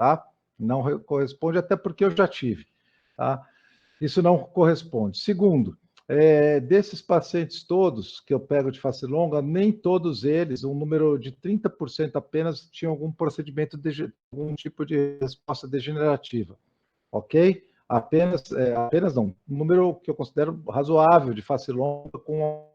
tá? Não corresponde, até porque eu já tive, tá? Isso não corresponde. Segundo, desses pacientes todos que eu pego de face longa, nem todos eles, um número de 30% apenas, tinham algum procedimento, algum tipo de resposta degenerativa, ok? Apenas não, um número que eu considero razoável de face longa com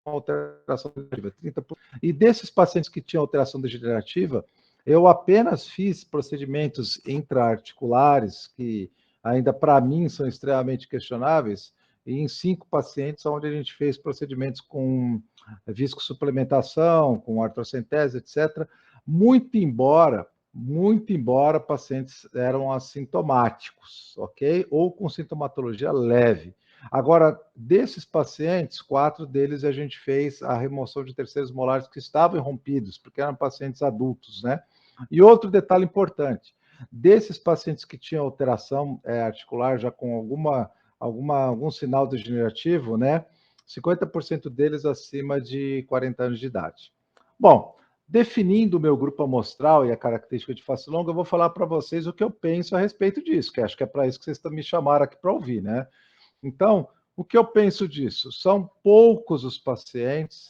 alteração degenerativa, 30%. E desses pacientes que tinham alteração degenerativa, eu apenas fiz procedimentos intraarticulares, que ainda para mim são extremamente questionáveis, e em 5 pacientes, onde a gente fez procedimentos com viscosuplementação, com artrocentese, etc., muito embora pacientes eram assintomáticos, ok? Ou com sintomatologia leve. Agora, desses pacientes, 4 deles a gente fez a remoção de terceiros molares que estavam rompidos, porque eram pacientes adultos, né? E outro detalhe importante, desses pacientes que tinham alteração articular, já com algum sinal degenerativo, né? 50% deles acima de 40 anos de idade. Bom, definindo o meu grupo amostral e a característica de face longa, eu vou falar para vocês o que eu penso a respeito disso, que acho que é para isso que vocês me chamaram aqui para ouvir, né? Então, o que eu penso disso? São poucos os pacientes,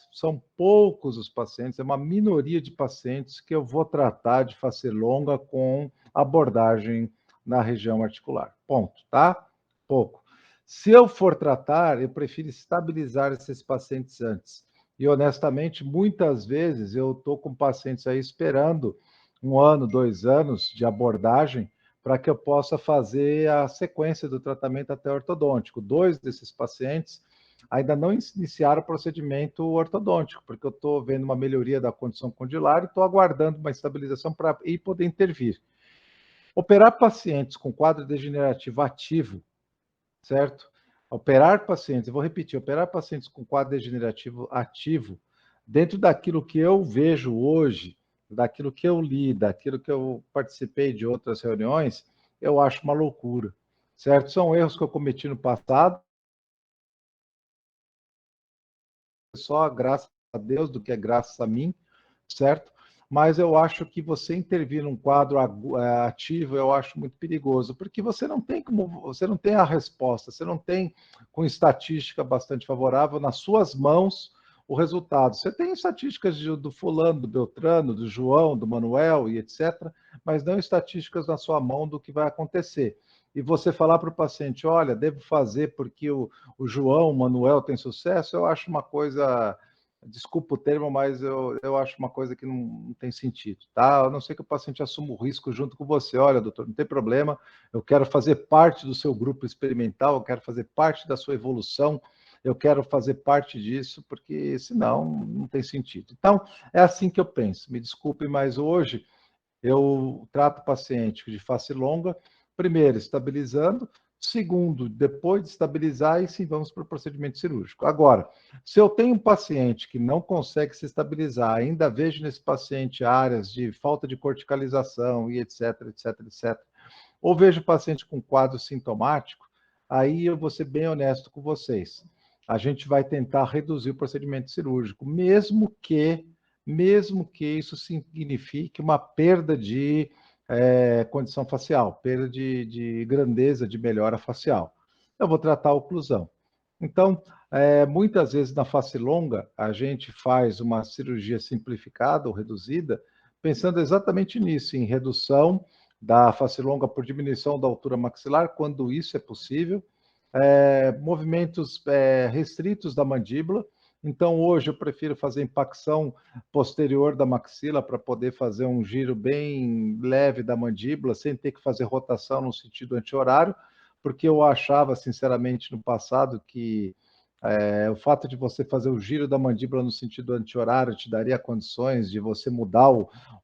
é uma minoria de pacientes que eu vou tratar de face longa com abordagem na região articular. Ponto, tá? Pouco. Se eu for tratar, eu prefiro estabilizar esses pacientes antes. E, honestamente, muitas vezes eu estou com pacientes aí esperando 1 ano, 2 anos de abordagem para que eu possa fazer a sequência do tratamento até ortodôntico. 2 desses pacientes ainda não iniciaram o procedimento ortodôntico, porque eu estou vendo uma melhoria da condição condilar e estou aguardando uma estabilização para ir poder intervir. Operar pacientes com quadro degenerativo ativo, certo? Operar pacientes, eu vou repetir, operar pacientes com quadro degenerativo ativo, dentro daquilo que eu vejo hoje, daquilo que eu li, daquilo que eu participei de outras reuniões, eu acho uma loucura, certo? São erros que eu cometi no passado, só graças a Deus do que é graças a mim, certo? Mas eu acho que você intervir num quadro ativo, eu acho muito perigoso, porque você não tem a resposta, você não tem com estatística bastante favorável nas suas mãos o resultado. Você tem estatísticas do fulano, do Beltrano, do João, do Manuel e etc., mas não estatísticas na sua mão do que vai acontecer. E você falar para o paciente, olha, devo fazer porque o João, o Manuel tem sucesso, eu acho uma coisa, desculpa o termo, mas eu acho uma coisa que não tem sentido, tá? A não ser que o paciente assuma o risco junto com você. Olha, doutor, não tem problema, eu quero fazer parte do seu grupo experimental, eu quero fazer parte da sua evolução, eu quero fazer parte disso, porque senão não tem sentido. Então, é assim que eu penso. Me desculpe, mas hoje eu trato o paciente de face longa, primeiro, estabilizando, segundo, depois de estabilizar, aí sim vamos para o procedimento cirúrgico. Agora, se eu tenho um paciente que não consegue se estabilizar, ainda vejo nesse paciente áreas de falta de corticalização e etc, etc, etc, ou vejo paciente com quadro sintomático, aí eu vou ser bem honesto com vocês. A gente vai tentar reduzir o procedimento cirúrgico, mesmo que isso signifique uma perda de condição facial, perda de grandeza, de melhora facial. Eu vou tratar a oclusão. Então, muitas vezes na face longa, a gente faz uma cirurgia simplificada ou reduzida, pensando exatamente nisso, em redução da face longa por diminuição da altura maxilar, quando isso é possível, movimentos restritos da mandíbula. Então, hoje eu prefiro fazer impacção posterior da maxila para poder fazer um giro bem leve da mandíbula, sem ter que fazer rotação no sentido anti-horário, porque eu achava, sinceramente, no passado, que o fato de você fazer o giro da mandíbula no sentido anti-horário te daria condições de você mudar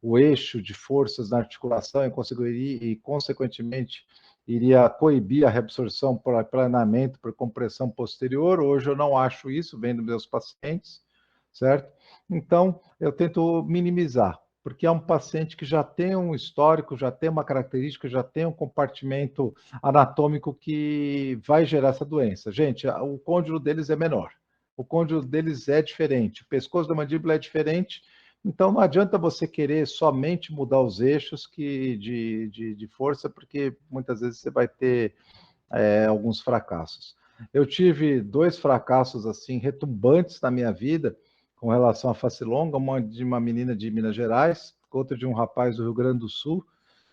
o eixo de forças na articulação e consequentemente, iria coibir a reabsorção por aplanamento, por compressão posterior. Hoje eu não acho isso, vendo meus pacientes, certo? Então, eu tento minimizar, porque é um paciente que já tem um histórico, já tem uma característica, já tem um compartimento anatômico que vai gerar essa doença. Gente, o côndilo deles é menor, o côndilo deles é diferente, o pescoço da mandíbula é diferente, Então, não adianta você querer somente mudar os eixos de força, porque muitas vezes você vai ter alguns fracassos. Eu tive 2 fracassos assim retumbantes na minha vida com relação à face longa, uma de uma menina de Minas Gerais, outra de um rapaz do Rio Grande do Sul,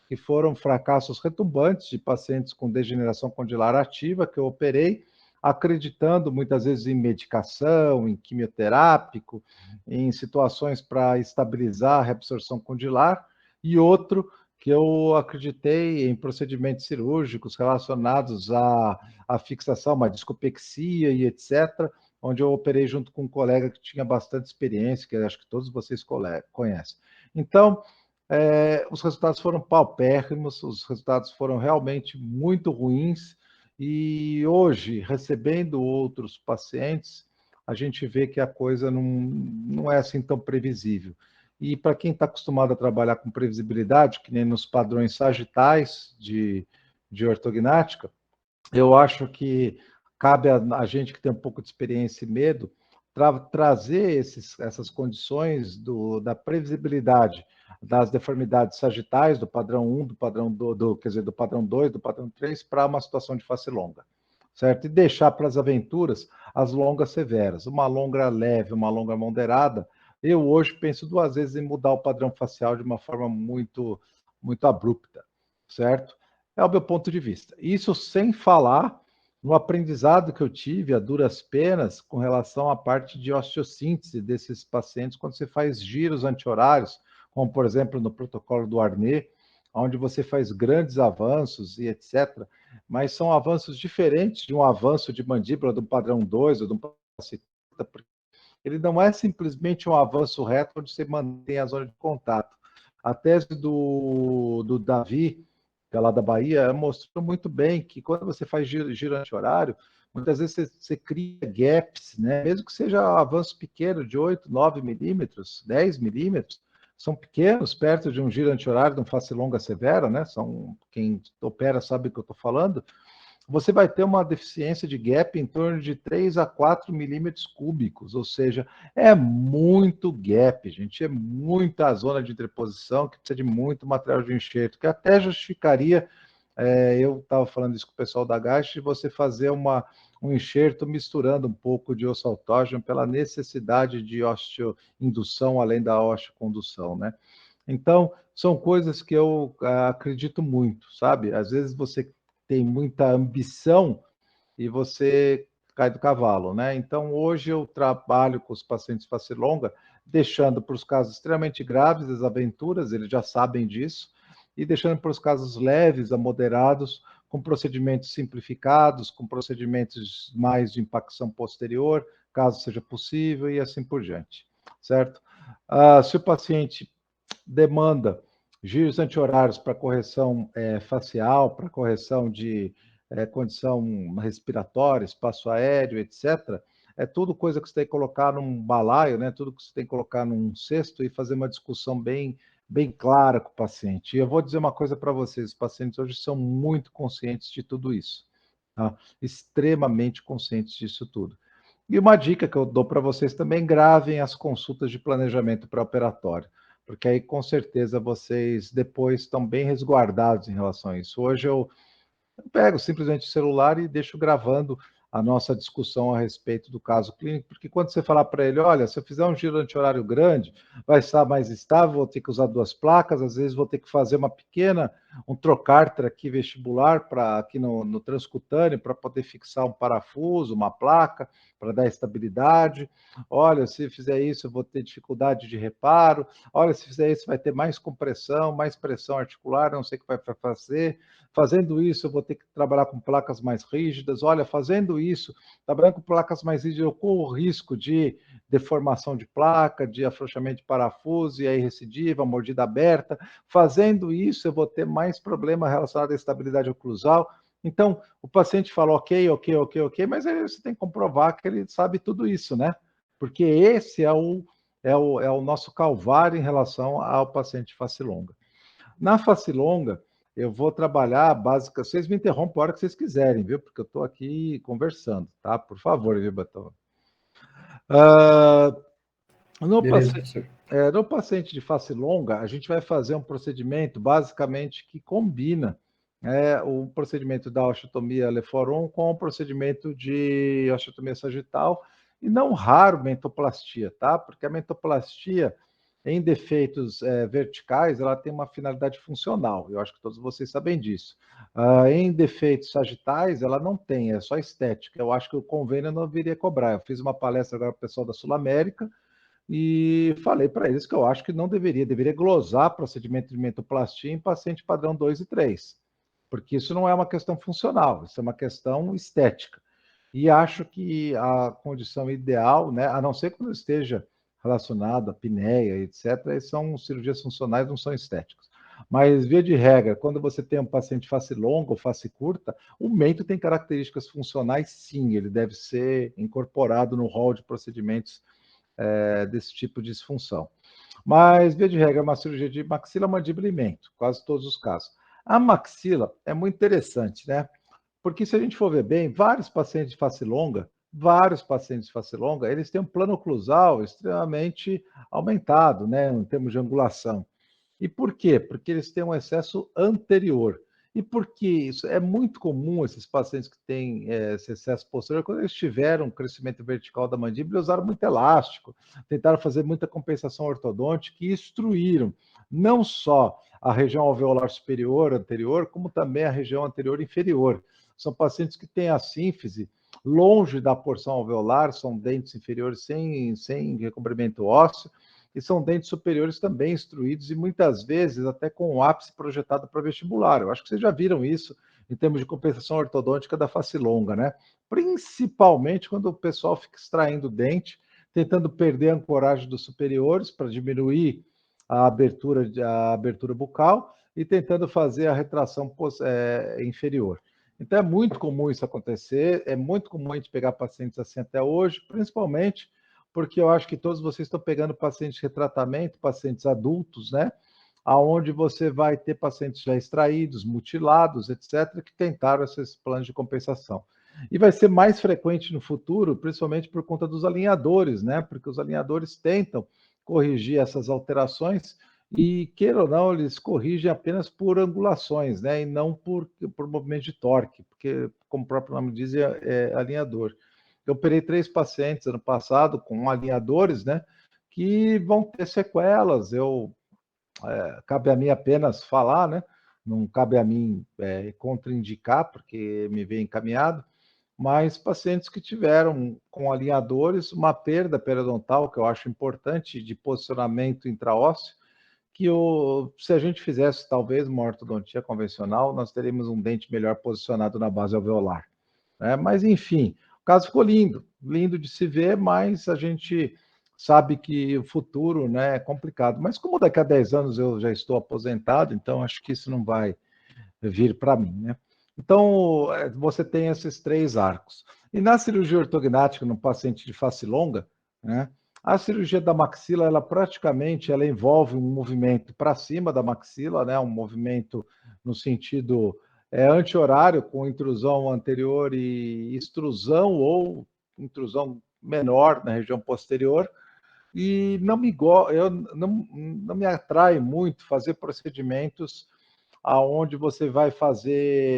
que foram fracassos retumbantes de pacientes com degeneração condilar ativa que eu operei, acreditando muitas vezes em medicação, em quimioterápico, em situações para estabilizar a reabsorção condilar, e outro que eu acreditei em procedimentos cirúrgicos relacionados à fixação, uma discopexia e etc., onde eu operei junto com um colega que tinha bastante experiência, que acho que todos vocês conhecem. Então, os resultados foram paupérrimos, os resultados foram realmente muito ruins, e hoje, recebendo outros pacientes, a gente vê que a coisa não é assim tão previsível. E para quem está acostumado a trabalhar com previsibilidade, que nem nos padrões sagitais de ortognática, eu acho que cabe a gente que tem um pouco de experiência e medo trazer essas condições da previsibilidade das deformidades sagitais, do padrão 1, do padrão quer dizer, do padrão 2, do padrão 3, para uma situação de face longa, certo? E deixar para as aventuras as longas severas, uma longa leve, uma longa moderada. Eu hoje penso 2 vezes em mudar o padrão facial de uma forma muito abrupta, certo? É o meu ponto de vista. Isso sem falar no aprendizado que eu tive a duras penas com relação à parte de osteossíntese desses pacientes quando você faz giros anti-horários, como por exemplo no protocolo do Arnett, onde você faz grandes avanços e etc. Mas são avanços diferentes de um avanço de mandíbula do padrão 2 ou do padrão, porque ele não é simplesmente um avanço reto onde você mantém a zona de contato. A tese do Davi, que é lá da Bahia, mostrou muito bem que quando você faz giro anti-horário, muitas vezes você cria gaps, né? Mesmo que seja um avanço pequeno de 8, 9 milímetros, 10 milímetros, são pequenos, perto de um giro anti-horário, de um face longa severa, né? Quem opera sabe o que eu estou falando. Você vai ter uma deficiência de gap em torno de 3 a 4 milímetros cúbicos, ou seja, é muito gap, gente, é muita zona de interposição que precisa de muito material de enxerto, que até justificaria, eu estava falando isso com o pessoal da GAST, de você fazer um enxerto misturando um pouco de osso autógeno pela necessidade de osteoindução além da osteocondução, né? Então, são coisas que eu acredito muito, sabe? Às vezes você tem muita ambição e você cai do cavalo, né? Então, hoje eu trabalho com os pacientes face longa, deixando para os casos extremamente graves as aventuras, eles já sabem disso, e deixando para os casos leves a moderados, com procedimentos simplificados, com procedimentos mais de impacção posterior, caso seja possível, e assim por diante, certo? Se o paciente demanda giros anti-horários para correção facial, para correção de condição respiratória, espaço aéreo, etc. É tudo coisa que você tem que colocar num balaio, né? Tudo que você tem que colocar num cesto e fazer uma discussão bem clara com o paciente. E eu vou dizer uma coisa para vocês: os pacientes hoje são muito conscientes de tudo isso, tá? Extremamente conscientes disso tudo. E uma dica que eu dou para vocês também: gravem as consultas de planejamento pré-operatório, porque aí com certeza vocês depois estão bem resguardados em relação a isso. Hoje eu pego simplesmente o celular e deixo gravando a nossa discussão a respeito do caso clínico, porque quando você falar para ele, olha, se eu fizer um giro anti-horário grande, vai estar mais estável, vou ter que usar 2 placas, às vezes vou ter que fazer um trocárter aqui vestibular aqui no transcutâneo para poder fixar um parafuso, uma placa, para dar estabilidade. Olha, se fizer isso, eu vou ter dificuldade de reparo. Olha, se fizer isso, vai ter mais compressão, mais pressão articular, não sei o que vai fazer. Fazendo isso, eu vou ter que trabalhar com placas mais rígidas. Olha, fazendo isso, trabalhando com placas mais rígidas, eu corro o risco de deformação de placa, de afrouxamento de parafuso, e aí recidiva, mordida aberta. Fazendo isso, eu vou ter mais problema relacionado à estabilidade oclusal. Então, o paciente fala, ok, mas aí você tem que comprovar que ele sabe tudo isso, né? Porque esse é o nosso calvário em relação ao paciente face longa. Na face longa, eu vou trabalhar a básica. Vocês me interrompem a hora que vocês quiserem, viu? Porque eu estou aqui conversando, tá? Por favor, viu, Betão? Beleza, professor. No paciente de face longa, a gente vai fazer um procedimento basicamente que combina o procedimento da osteotomia Leforon com o procedimento de osteotomia sagital e não raro mentoplastia, tá? Porque a mentoplastia em defeitos verticais, ela tem uma finalidade funcional. Eu acho que todos vocês sabem disso. Em defeitos sagitais, ela não tem, é só estética. Eu acho que o convênio não viria cobrar. Eu fiz uma palestra agora para o pessoal da Sul América e falei para eles que eu acho que não deveria glosar procedimento de mentoplastia em paciente padrão 2 e 3, porque isso não é uma questão funcional, isso é uma questão estética. E acho que a condição ideal, né, a não ser quando esteja relacionado à apneia, etc., são cirurgias funcionais, não são estéticas. Mas, via de regra, quando você tem um paciente face longa ou face curta, o mento tem características funcionais, sim, ele deve ser incorporado no rol de procedimentos desse tipo de disfunção. Mas, via de regra, é uma cirurgia de maxila, mandíbula e mento, quase todos os casos. A maxila é muito interessante, né? Porque se a gente for ver bem, vários pacientes de face longa, eles têm um plano oclusal extremamente aumentado, né, em termos de angulação. E por quê? Porque eles têm um excesso anterior. E por que isso? É muito comum esses pacientes que têm esse excesso posterior, quando eles tiveram um crescimento vertical da mandíbula, usaram muito elástico, tentaram fazer muita compensação ortodôntica e instruíram não só a região alveolar superior anterior, como também a região anterior inferior. São pacientes que têm a sínfise longe da porção alveolar, são dentes inferiores sem recobrimento ósseo, e são dentes superiores também instruídos e muitas vezes até com o ápice projetado para vestibular. Eu acho que vocês já viram isso em termos de compensação ortodôntica da face longa, né? Principalmente quando o pessoal fica extraindo o dente, tentando perder a ancoragem dos superiores para diminuir a abertura bucal e tentando fazer a retração inferior. Então é muito comum isso acontecer, é muito comum a gente pegar pacientes assim até hoje, principalmente porque eu acho que todos vocês estão pegando pacientes de retratamento, pacientes adultos, né? Aonde você vai ter pacientes já extraídos, mutilados, etc., que tentaram esses planos de compensação. E vai ser mais frequente no futuro, principalmente por conta dos alinhadores, né? Porque os alinhadores tentam corrigir essas alterações e, queira ou não, eles corrigem apenas por angulações, né? E não por movimento de torque, porque, como o próprio nome diz, é alinhador. Eu operei 3 pacientes ano passado com alinhadores, né? Que vão ter sequelas. Cabe a mim apenas falar, né? Não cabe a mim contraindicar, porque me vem encaminhado, mas pacientes que tiveram com alinhadores uma perda periodontal, que eu acho importante, de posicionamento intraósseo, que se a gente fizesse talvez uma ortodontia convencional, nós teríamos um dente melhor posicionado na base alveolar. Né? Mas, enfim, o caso ficou lindo, lindo de se ver, mas a gente sabe que o futuro, né, é complicado. Mas como daqui a 10 anos eu já estou aposentado, então acho que isso não vai vir para mim, né? Então, você tem esses 3 arcos. E na cirurgia ortognática, no paciente de face longa, né, a cirurgia da maxila, ela envolve um movimento para cima da maxila, né, um movimento no sentido anti-horário, com intrusão anterior e extrusão ou intrusão menor na região posterior, e não me atrai muito fazer procedimentos aonde você vai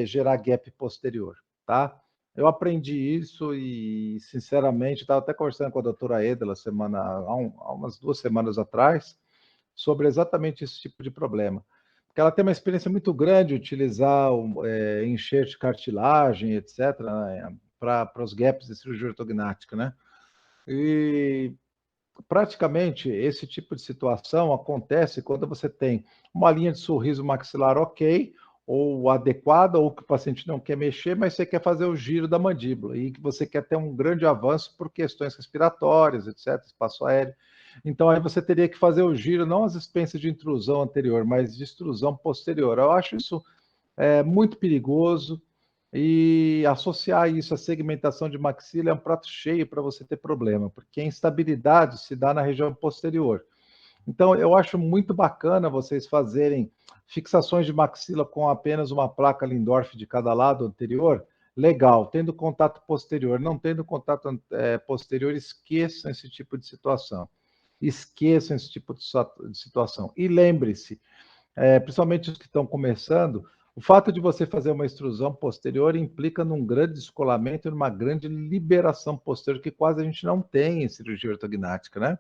gerar gap posterior, tá? Eu aprendi isso e, sinceramente, estava até conversando com a doutora Edela há umas 2 semanas atrás, sobre exatamente esse tipo de problema. Porque ela tem uma experiência muito grande de utilizar enxerto de cartilagem, etc., né, para os gaps de cirurgia ortognática, né? E praticamente esse tipo de situação acontece quando você tem uma linha de sorriso maxilar ok, ou adequada, ou que o paciente não quer mexer, mas você quer fazer o giro da mandíbula e que você quer ter um grande avanço por questões respiratórias, etc., espaço aéreo. Então, aí você teria que fazer o giro, não às expensas de intrusão anterior, mas de extrusão posterior. Eu acho isso muito perigoso, e associar isso à segmentação de maxila é um prato cheio para você ter problema, porque a instabilidade se dá na região posterior. Então, eu acho muito bacana vocês fazerem fixações de maxila com apenas uma placa Lindorff de cada lado anterior. Legal, tendo contato posterior, não tendo contato posterior, esqueçam esse tipo de situação. Esqueçam esse tipo de situação. E lembre-se, principalmente os que estão começando, o fato de você fazer uma extrusão posterior implica num grande descolamento e numa grande liberação posterior que quase a gente não tem em cirurgia ortognática, né?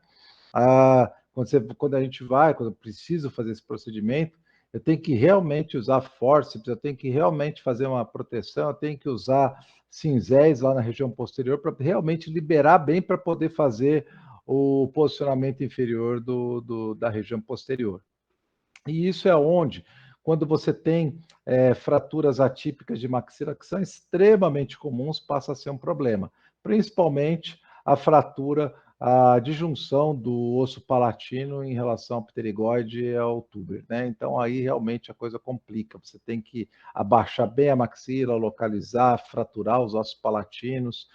Quando a gente vai, quando eu preciso fazer esse procedimento, eu tenho que realmente usar fórceps, eu tenho que realmente fazer uma proteção, eu tenho que usar cinzéis lá na região posterior para realmente liberar bem para poder fazer o posicionamento inferior da região posterior. E isso é onde, quando você tem fraturas atípicas de maxila, que são extremamente comuns, passa a ser um problema. Principalmente a fratura, a disjunção do osso palatino em relação ao pterigoide e ao tuber, né? Então aí realmente a coisa complica. Você tem que abaixar bem a maxila, localizar, fraturar os ossos palatinos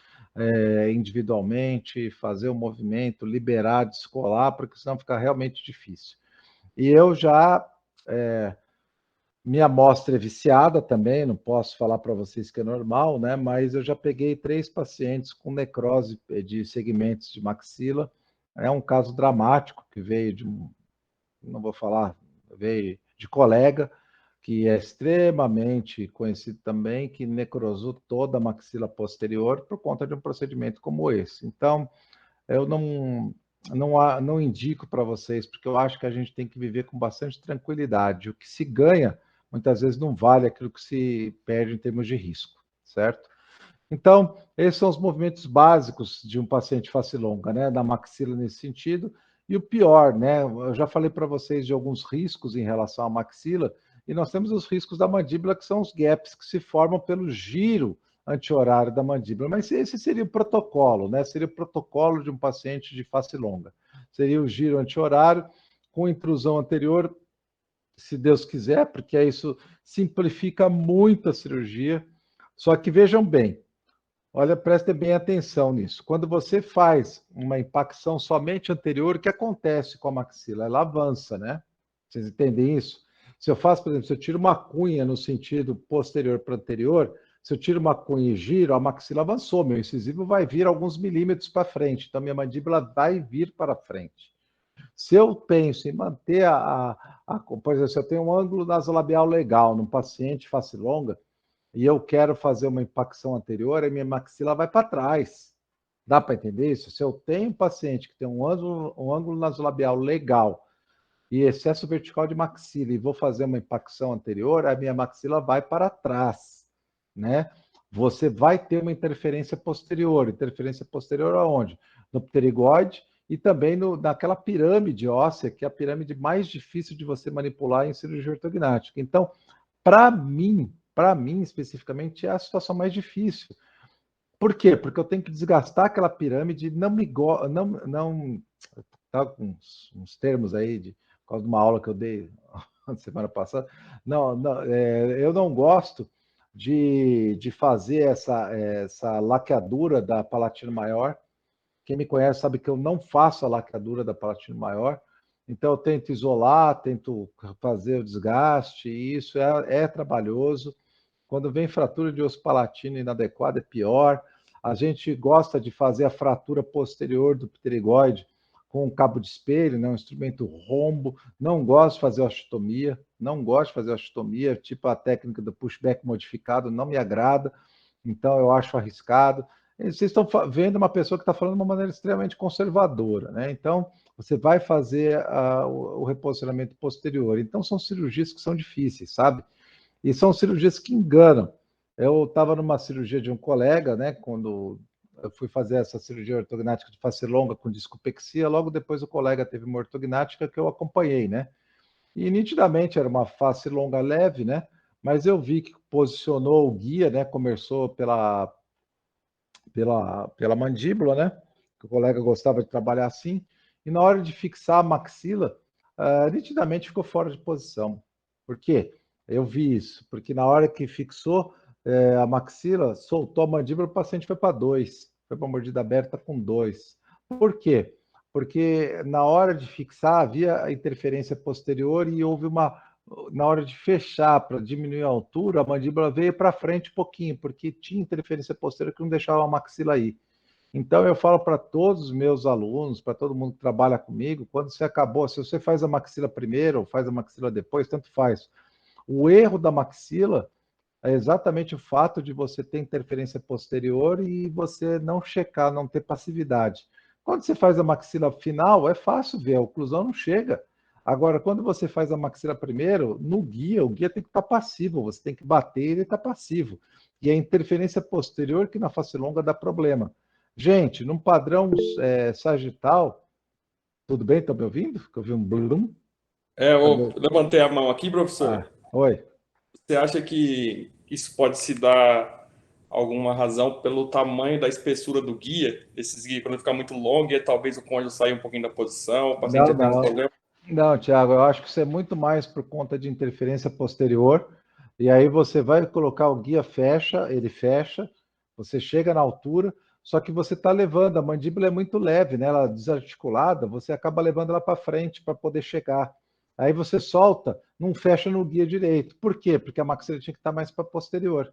individualmente, fazer o movimento, liberar, descolar, porque senão fica realmente difícil. E eu já, minha amostra é viciada também, não posso falar para vocês que é normal, né? Mas eu já peguei 3 pacientes com necrose de segmentos de maxila. É um caso dramático que veio de não vou falar, veio de colega, que é extremamente conhecido também, que necrosou toda a maxila posterior por conta de um procedimento como esse. Então, eu não indico para vocês, porque eu acho que a gente tem que viver com bastante tranquilidade. O que se ganha, muitas vezes, não vale aquilo que se perde em termos de risco, certo? Então, esses são os movimentos básicos de um paciente face longa, né? Da maxila nesse sentido. E o pior, né? Eu já falei para vocês de alguns riscos em relação à maxila, e nós temos os riscos da mandíbula, que são os gaps que se formam pelo giro anti-horário da mandíbula. Mas esse seria o protocolo, né? Seria o protocolo de um paciente de face longa. Seria o giro anti-horário com intrusão anterior, se Deus quiser, porque isso simplifica muito a cirurgia. Só que vejam bem, olha, prestem bem atenção nisso. Quando você faz uma impacção somente anterior, o que acontece com a maxila? Ela avança, né? Vocês entendem isso? Se eu faço, por exemplo, se eu tiro uma cunha no sentido posterior para anterior, se eu tiro uma cunha e giro, a maxila avançou, meu incisivo vai vir alguns milímetros para frente, então minha mandíbula vai vir para frente. Se eu penso em manter por exemplo, se eu tenho um ângulo nasolabial legal num paciente face longa, e eu quero fazer uma impacção anterior, a minha maxila vai para trás. Dá para entender isso? Se eu tenho um paciente que tem um ângulo nasolabial legal e excesso vertical de maxila e vou fazer uma impacção anterior, a minha maxila vai para trás, né? Você vai ter uma interferência posterior. Interferência posterior aonde? No pterigoide e também naquela pirâmide óssea, que é a pirâmide mais difícil de você manipular em cirurgia ortognática. Então, para mim especificamente, é a situação mais difícil. Por quê? Porque eu tenho que desgastar aquela pirâmide, não tá com uns termos aí por causa de uma aula que eu dei semana passada. Eu não gosto de fazer essa laqueadura da palatina maior. Quem me conhece sabe que eu não faço a laqueadura da palatina maior. Então, eu tento isolar, tento fazer o desgaste, e isso é trabalhoso. Quando vem fratura de osso palatino inadequada, é pior. A gente gosta de fazer a fratura posterior do pterigoide com um cabo de espelho, né, um instrumento rombo. Não gosto de fazer osteotomia, não gosto de fazer osteotomia, tipo a técnica do pushback modificado, não me agrada, então eu acho arriscado. Vocês estão vendo uma pessoa que está falando de uma maneira extremamente conservadora, né? Então, você vai fazer o reposicionamento posterior. Então, são cirurgias que são difíceis, sabe? E são cirurgias que enganam. Eu estava numa cirurgia de um colega, né? Quando eu fui fazer essa cirurgia ortognática de face longa com discopexia, logo depois o colega teve uma ortognática que eu acompanhei, né? E nitidamente era uma face longa leve, né? Mas eu vi que posicionou o guia, né? Começou pela mandíbula, né? Que o colega gostava de trabalhar assim. E na hora de fixar a maxila, nitidamente ficou fora de posição. Por quê? Eu vi isso, porque na hora que fixou a maxila, soltou a mandíbula, o paciente foi para 2, foi para mordida aberta com 2. Por quê? Porque na hora de fixar havia a interferência posterior e houve na hora de fechar para diminuir a altura, a mandíbula veio para frente um pouquinho, porque tinha interferência posterior que não deixava a maxila ir. Então, eu falo para todos os meus alunos, para todo mundo que trabalha comigo, quando você acabou, se você faz a maxila primeiro ou faz a maxila depois, tanto faz. O erro da maxila é exatamente o fato de você ter interferência posterior e você não checar, não ter passividade. Quando você faz a maxila final, é fácil ver, a oclusão não chega. Agora, quando você faz a maxila primeiro, no guia, o guia tem que estar passivo, você tem que bater e ele está passivo. E a interferência posterior que na face longa dá problema. Gente, num padrão sagital, tudo bem? Estão me ouvindo? Eu vi um blum. Eu levantei a mão aqui, Ah, professor. oi. Você acha que isso pode se dar alguma razão pelo tamanho da espessura do guia? Esses guias, quando ficar muito longo, talvez o cônjuge saia um pouquinho da posição, o paciente Não, já tenha um não. problema. Não, Thiago, eu acho que isso é muito mais por conta de interferência posterior. E aí você vai colocar o guia fecha, ele fecha, você chega na altura, só que você está levando, a mandíbula é muito leve, né? Ela é desarticulada, você acaba levando ela para frente para poder chegar. Aí você solta, não fecha no guia direito. Por quê? Porque a maxila tinha que estar mais para posterior.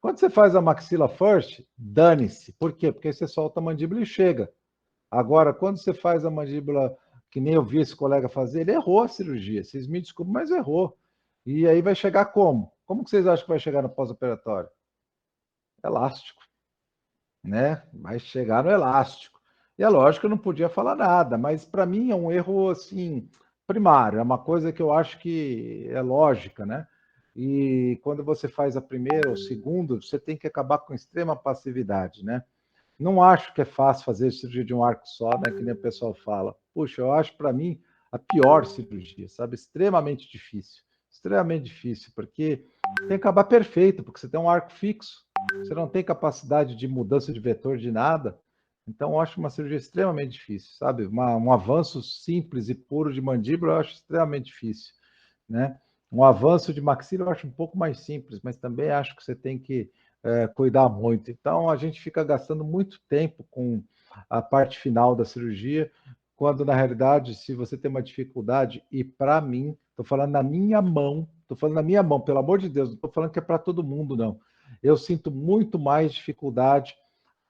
Quando você faz a maxila first, dane-se. Por quê? Porque aí você solta a mandíbula e chega. Agora, quando você faz a mandíbula, que nem eu vi esse colega fazer, ele errou a cirurgia. Vocês me desculpem, mas errou. E aí vai chegar como? Como que vocês acham que vai chegar no pós-operatório? Elástico, né? Vai chegar no elástico. E é lógico que eu não podia falar nada, mas para mim é um erro assim primário, é uma coisa que eu acho que é lógica, né? E quando você faz a primeira ou segunda, você tem que acabar com extrema passividade, né? Não acho que é fácil fazer cirurgia de um arco só, né? Que nem o pessoal fala. Puxa, eu acho para mim a pior cirurgia, sabe? Extremamente difícil, porque tem que acabar perfeito, porque você tem um arco fixo, você não tem capacidade de mudança de vetor de nada. Então, eu acho uma cirurgia extremamente difícil, sabe? Um avanço simples e puro de mandíbula eu acho extremamente difícil, né? Um avanço de maxila eu acho um pouco mais simples, mas também acho que você tem que cuidar muito. Então, a gente fica gastando muito tempo com a parte final da cirurgia, quando na realidade, se você tem uma dificuldade, e para mim, estou falando na minha mão, pelo amor de Deus, não estou falando que é para todo mundo, não. Eu sinto muito mais dificuldade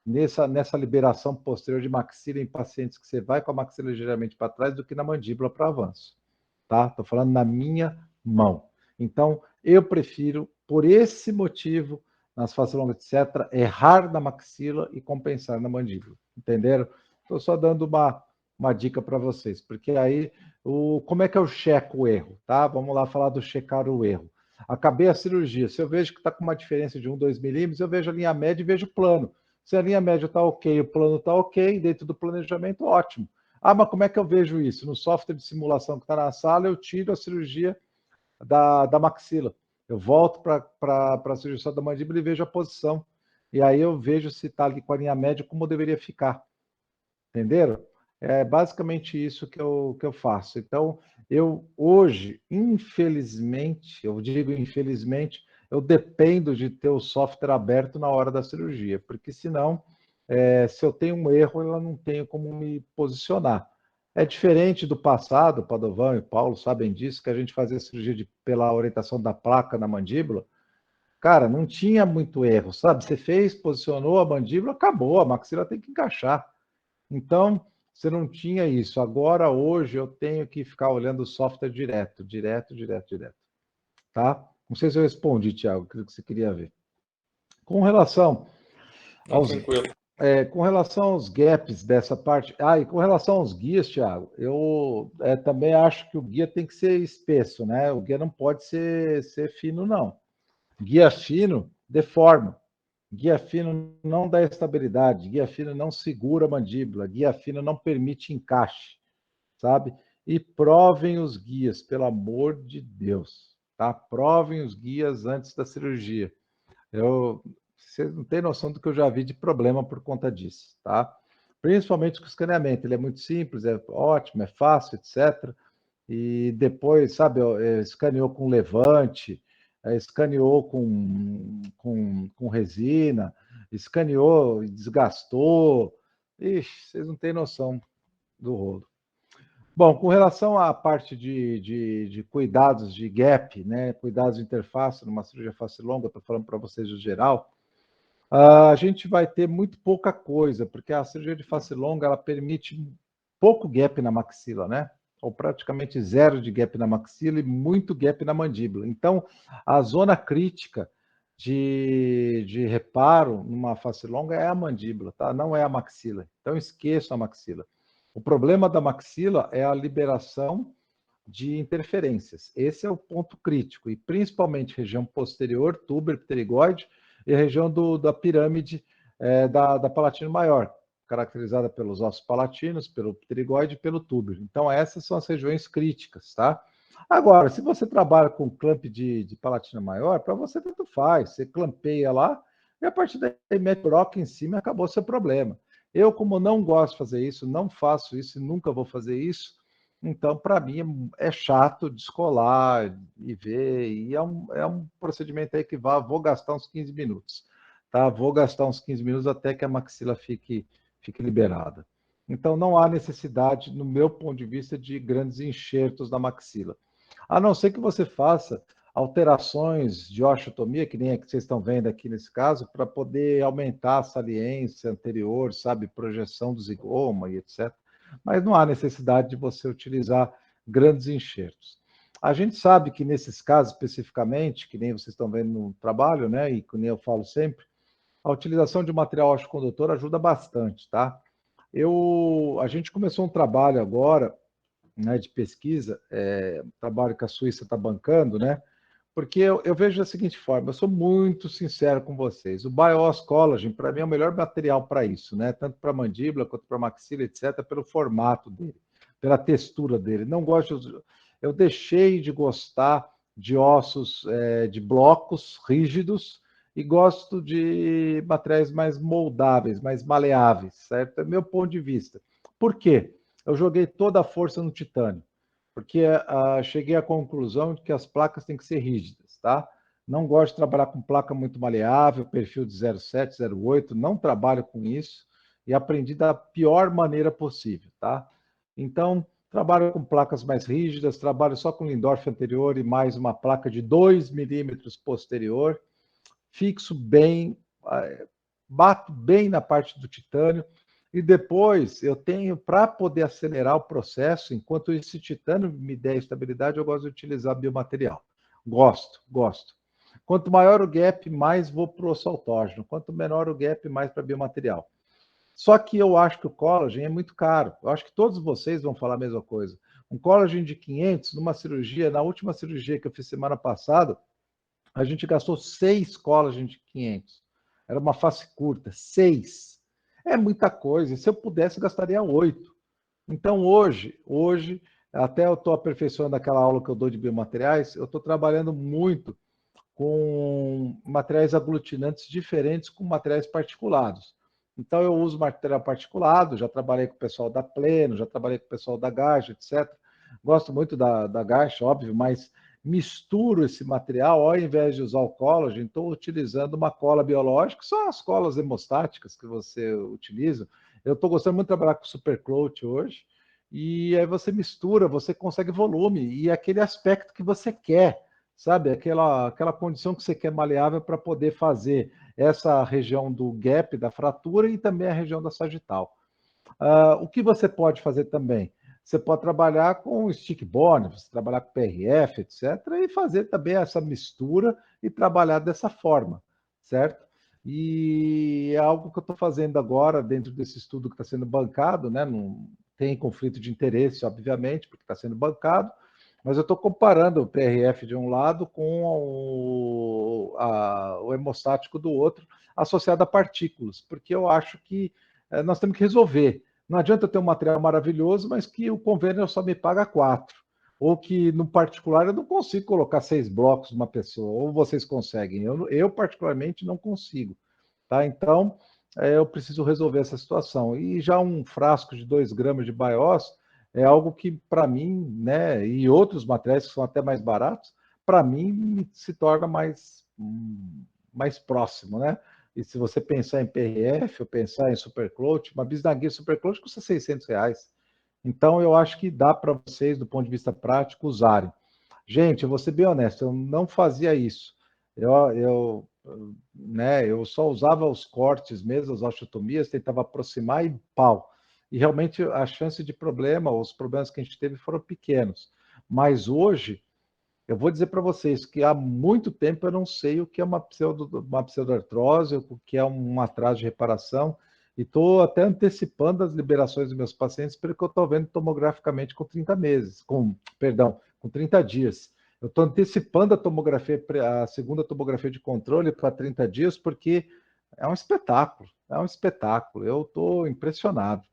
nessa liberação posterior de maxila em pacientes que você vai com a maxila ligeiramente para trás do que na mandíbula para avanço, tá? Estou falando na minha mão. Então, eu prefiro, por esse motivo, nas faces longas, etc., errar na maxila e compensar na mandíbula. Entenderam? Estou só dando uma dica para vocês, porque aí, como é que eu checo o erro? Tá? Vamos lá falar do checar o erro. Acabei a cirurgia. Se eu vejo que está com uma diferença de 1, 2 milímetros, eu vejo a linha média e vejo o plano. Se a linha média está ok, o plano está ok, dentro do planejamento, ótimo. Ah, mas como é que eu vejo isso? No software de simulação que está na sala, eu tiro a cirurgia da maxila. Eu volto para a cirurgia da mandíbula e vejo a posição. E aí eu vejo se está ali com a linha média, como deveria ficar. Entenderam? É basicamente isso que eu faço. Então, eu hoje, infelizmente, eu digo infelizmente, eu dependo de ter o software aberto na hora da cirurgia, porque senão, se eu tenho um erro, eu não tenho como me posicionar. É diferente do passado, o Padovan e o Paulo sabem disso, que a gente fazia cirurgia pela orientação da placa na mandíbula. Cara, não tinha muito erro, sabe? Você fez, posicionou a mandíbula, acabou, a maxila tem que encaixar. Então, você não tinha isso. Agora, hoje, eu tenho que ficar olhando o software direto, direto, direto, direto. Tá? Não sei se eu respondi, Thiago, aquilo que você queria ver. Com relação Não, aos, tranquilo. com relação aos gaps dessa parte. Ah, e com relação aos guias, Thiago, eu também acho que o guia tem que ser espesso, né? O guia não pode ser fino, não. Guia fino deforma. Guia fino não dá estabilidade, guia fino não segura a mandíbula, guia fino não permite encaixe, sabe? E provem os guias, pelo amor de Deus, tá? Provem os guias antes da cirurgia. Vocês não têm noção do que eu já vi de problema por conta disso, tá? Principalmente com o escaneamento, ele é muito simples, é ótimo, é fácil, etc. E depois, sabe, escaneou com levante, escaneou com resina, escaneou e desgastou. Ixi, vocês não têm noção do rolo. Bom, com relação à parte de cuidados de gap, né, cuidados de interface numa cirurgia face longa, estou falando para vocês no geral, A gente vai ter muito pouca coisa, porque a cirurgia de face longa, ela permite pouco gap na maxila, né? Ou praticamente zero de gap na maxila e muito gap na mandíbula. Então, a zona crítica de reparo numa face longa é a mandíbula, tá? Não é a maxila. Então, esqueça a maxila. O problema da maxila é a liberação de interferências. Esse é o ponto crítico, e principalmente região posterior, túber, pterigoide, e a região da pirâmide da palatina maior, caracterizada pelos ossos palatinos, pelo pterigoide e pelo túber. Então, essas são as regiões críticas, tá? Agora, se você trabalha com clamp de palatina maior, para você tanto faz, você clampeia lá, e a partir daí mete broca em cima e acabou o seu problema. Eu, como não gosto de fazer isso, não faço isso e nunca vou fazer isso, então, para mim, é chato descolar e ver, e é um procedimento aí que vou gastar uns 15 minutos, tá? Vou gastar uns 15 minutos até que a maxila fique liberada. Então, não há necessidade, no meu ponto de vista, de grandes enxertos na maxila. A não ser que você faça alterações de osteotomia, que nem a que vocês estão vendo aqui nesse caso, para poder aumentar a saliência anterior, sabe, projeção do zigoma e etc. Mas não há necessidade de você utilizar grandes enxertos. A gente sabe que nesses casos especificamente, que nem vocês estão vendo no trabalho, né, e que nem eu falo sempre, a utilização de material osteocondutor ajuda bastante, tá? A gente começou um trabalho agora, né, de pesquisa, trabalho que a Suíça está bancando, né? Porque eu vejo da seguinte forma, eu sou muito sincero com vocês. O Bios Collagen, para mim, é o melhor material para isso, né? Tanto para mandíbula quanto para maxila, etc., pelo formato dele, pela textura dele. Não gosto, eu deixei de gostar de ossos, de blocos rígidos, e gosto de materiais mais moldáveis, mais maleáveis, certo? É meu ponto de vista. Por quê? Eu joguei toda a força no titânio, porque cheguei à conclusão de que as placas têm que ser rígidas, tá? Não gosto de trabalhar com placa muito maleável, perfil de 0,7, 0,8, não trabalho com isso e aprendi da pior maneira possível, tá? Então, trabalho com placas mais rígidas, trabalho só com Lindorf anterior e mais uma placa de 2 milímetros posterior, fixo bem, bato bem na parte do titânio, e depois eu tenho, para poder acelerar o processo, enquanto esse titânio me der estabilidade, eu gosto de utilizar biomaterial. Gosto. Quanto maior o gap, mais vou para o osso autógeno. Quanto menor o gap, mais para biomaterial. Só que eu acho que o collagen é muito caro. Eu acho que todos vocês vão falar a mesma coisa. Um collagen de 500, numa cirurgia, na última cirurgia que eu fiz semana passada, a gente gastou 6 collagen de 500. Era uma face curta, 6. É muita coisa. Se eu pudesse, eu gastaria 8. Então, hoje, até eu estou aperfeiçoando aquela aula que eu dou de biomateriais, eu estou trabalhando muito com materiais aglutinantes diferentes com materiais particulados. Então, eu uso material particulado, já trabalhei com o pessoal da Pleno, já trabalhei com o pessoal da Gaja, etc. Gosto muito da Gaja, óbvio, mas misturo esse material, ao invés de usar o collagen, estou utilizando uma cola biológica, são as colas hemostáticas que você utiliza. Eu estou gostando muito de trabalhar com Supercloth hoje, e aí você mistura, você consegue volume e aquele aspecto que você quer, sabe? Aquela condição que você quer maleável para poder fazer essa região do gap, da fratura, e também a região da sagital. O que você pode fazer também? Você pode trabalhar com stick bone, você trabalhar com PRF, etc., e fazer também essa mistura e trabalhar dessa forma, certo? E é algo que eu estou fazendo agora dentro desse estudo que está sendo bancado, né? Não tem conflito de interesse, obviamente, porque está sendo bancado, mas eu estou comparando o PRF de um lado com o hemostático do outro, associado a partículas, porque eu acho que nós temos que resolver. Não adianta eu ter um material maravilhoso, mas que o convênio só me paga 4. Ou que, no particular, eu não consigo colocar 6 blocos numa pessoa. Ou vocês conseguem. Eu particularmente, não consigo. Tá? Então, eu preciso resolver essa situação. E já um frasco de 2 gramas de BIOS é algo que, para mim, né, e outros materiais que são até mais baratos, para mim, se torna mais próximo, né? E se você pensar em PRF ou pensar em Supercloth, uma bisnaguinha Supercloth custa R$ 600. Então, eu acho que dá para vocês, do ponto de vista prático, usarem. Gente, eu vou ser bem honesto, eu não fazia isso. Eu né? Eu só usava os cortes mesmo, as osteotomias, tentava aproximar e pau. E realmente a chance de problema, os problemas que a gente teve foram pequenos. Mas hoje, eu vou dizer para vocês que há muito tempo eu não sei o que é uma pseudoartrose, o que é um atraso de reparação, e estou até antecipando as liberações dos meus pacientes, porque eu estou vendo tomograficamente com 30 meses, com 30 dias. Eu estou antecipando a tomografia, a segunda tomografia de controle para 30 dias, porque é um espetáculo, é um espetáculo. Eu estou impressionado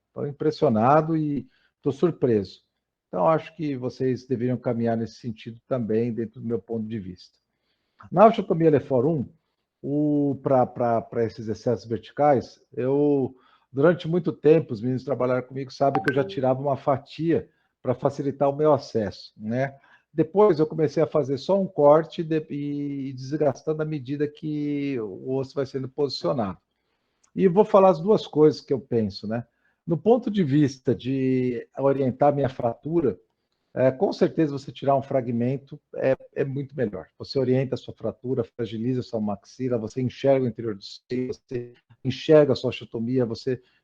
e estou surpreso. Então, acho que vocês deveriam caminhar nesse sentido também, dentro do meu ponto de vista. Na osteotomia Lefor 1, para esses excessos verticais, durante muito tempo, os meninos que trabalharam comigo sabem que eu já tirava uma fatia para facilitar o meu acesso, né? Depois eu comecei a fazer só um corte e desgastando à medida que o osso vai sendo posicionado. E vou falar as duas coisas que eu penso, né? No ponto de vista de orientar minha fratura, com certeza você tirar um fragmento é muito melhor. Você orienta a sua fratura, fragiliza a sua maxila, você enxerga o interior do seio, você enxerga a sua osteotomia,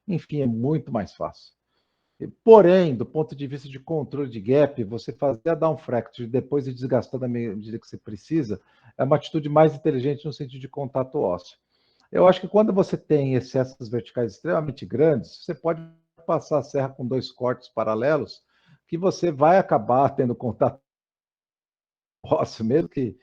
enfim, é muito mais fácil. Porém, do ponto de vista de controle de gap, você fazer a down fracture depois de desgastar da medida que você precisa, é uma atitude mais inteligente no sentido de contato ósseo. Eu acho que quando você tem excessos verticais extremamente grandes, você pode passar a serra com 2 cortes paralelos, que você vai acabar tendo contato ósseo, mesmo que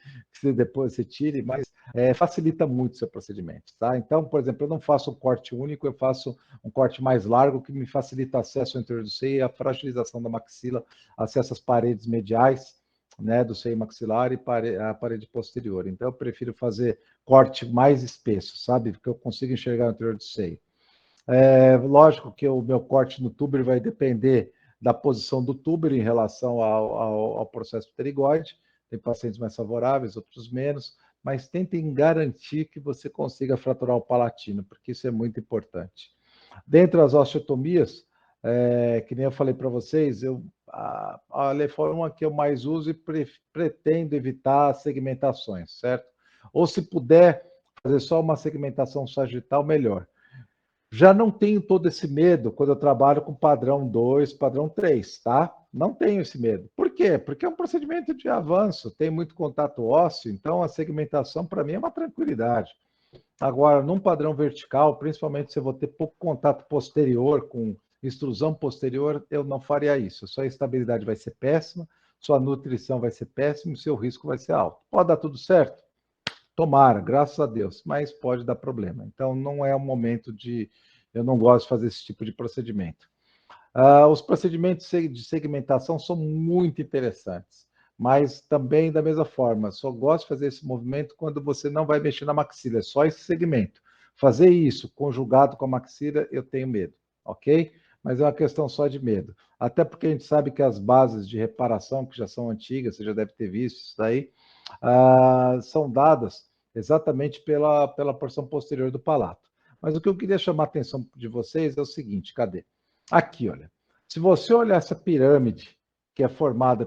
depois você tire, mas facilita muito o seu procedimento, tá? Então, por exemplo, eu não faço um corte único, eu faço um corte mais largo, que me facilita acesso ao interior do seio e a fragilização da maxila, acesso às paredes mediais, né, do seio maxilar e a parede posterior. Então, eu prefiro fazer corte mais espesso, sabe? Porque eu consigo enxergar o interior do seio. Lógico que o meu corte no túber vai depender da posição do túber em relação ao processo pterigoide. Tem pacientes mais favoráveis, outros menos, mas tentem garantir que você consiga fraturar o palatino, porque isso é muito importante. Dentre as osteotomias, que nem eu falei para vocês, a Leforma que eu mais uso e pretendo evitar segmentações, certo? Ou se puder fazer só uma segmentação sagital, melhor. Já não tenho todo esse medo quando eu trabalho com padrão 2, padrão 3, tá? Não tenho esse medo. Por quê? Porque é um procedimento de avanço, tem muito contato ósseo, então a segmentação para mim é uma tranquilidade. Agora, num padrão vertical, principalmente se eu vou ter pouco contato posterior com extrusão posterior, eu não faria isso. Sua estabilidade vai ser péssima, sua nutrição vai ser péssima e seu risco vai ser alto. Pode dar tudo certo? Tomara, graças a Deus, mas pode dar problema. Então, não é o momento de. Eu não gosto de fazer esse tipo de procedimento. Os procedimentos de segmentação são muito interessantes, mas também da mesma forma, só gosto de fazer esse movimento quando você não vai mexer na maxila, é só esse segmento. Fazer isso conjugado com a maxila, eu tenho medo, ok? Mas é uma questão só de medo. Até porque a gente sabe que as bases de reparação, que já são antigas, você já deve ter visto isso daí, são dadas exatamente pela porção posterior do palato. Mas o que eu queria chamar a atenção de vocês é o seguinte, cadê? Aqui, olha. Se você olhar essa pirâmide, que é formada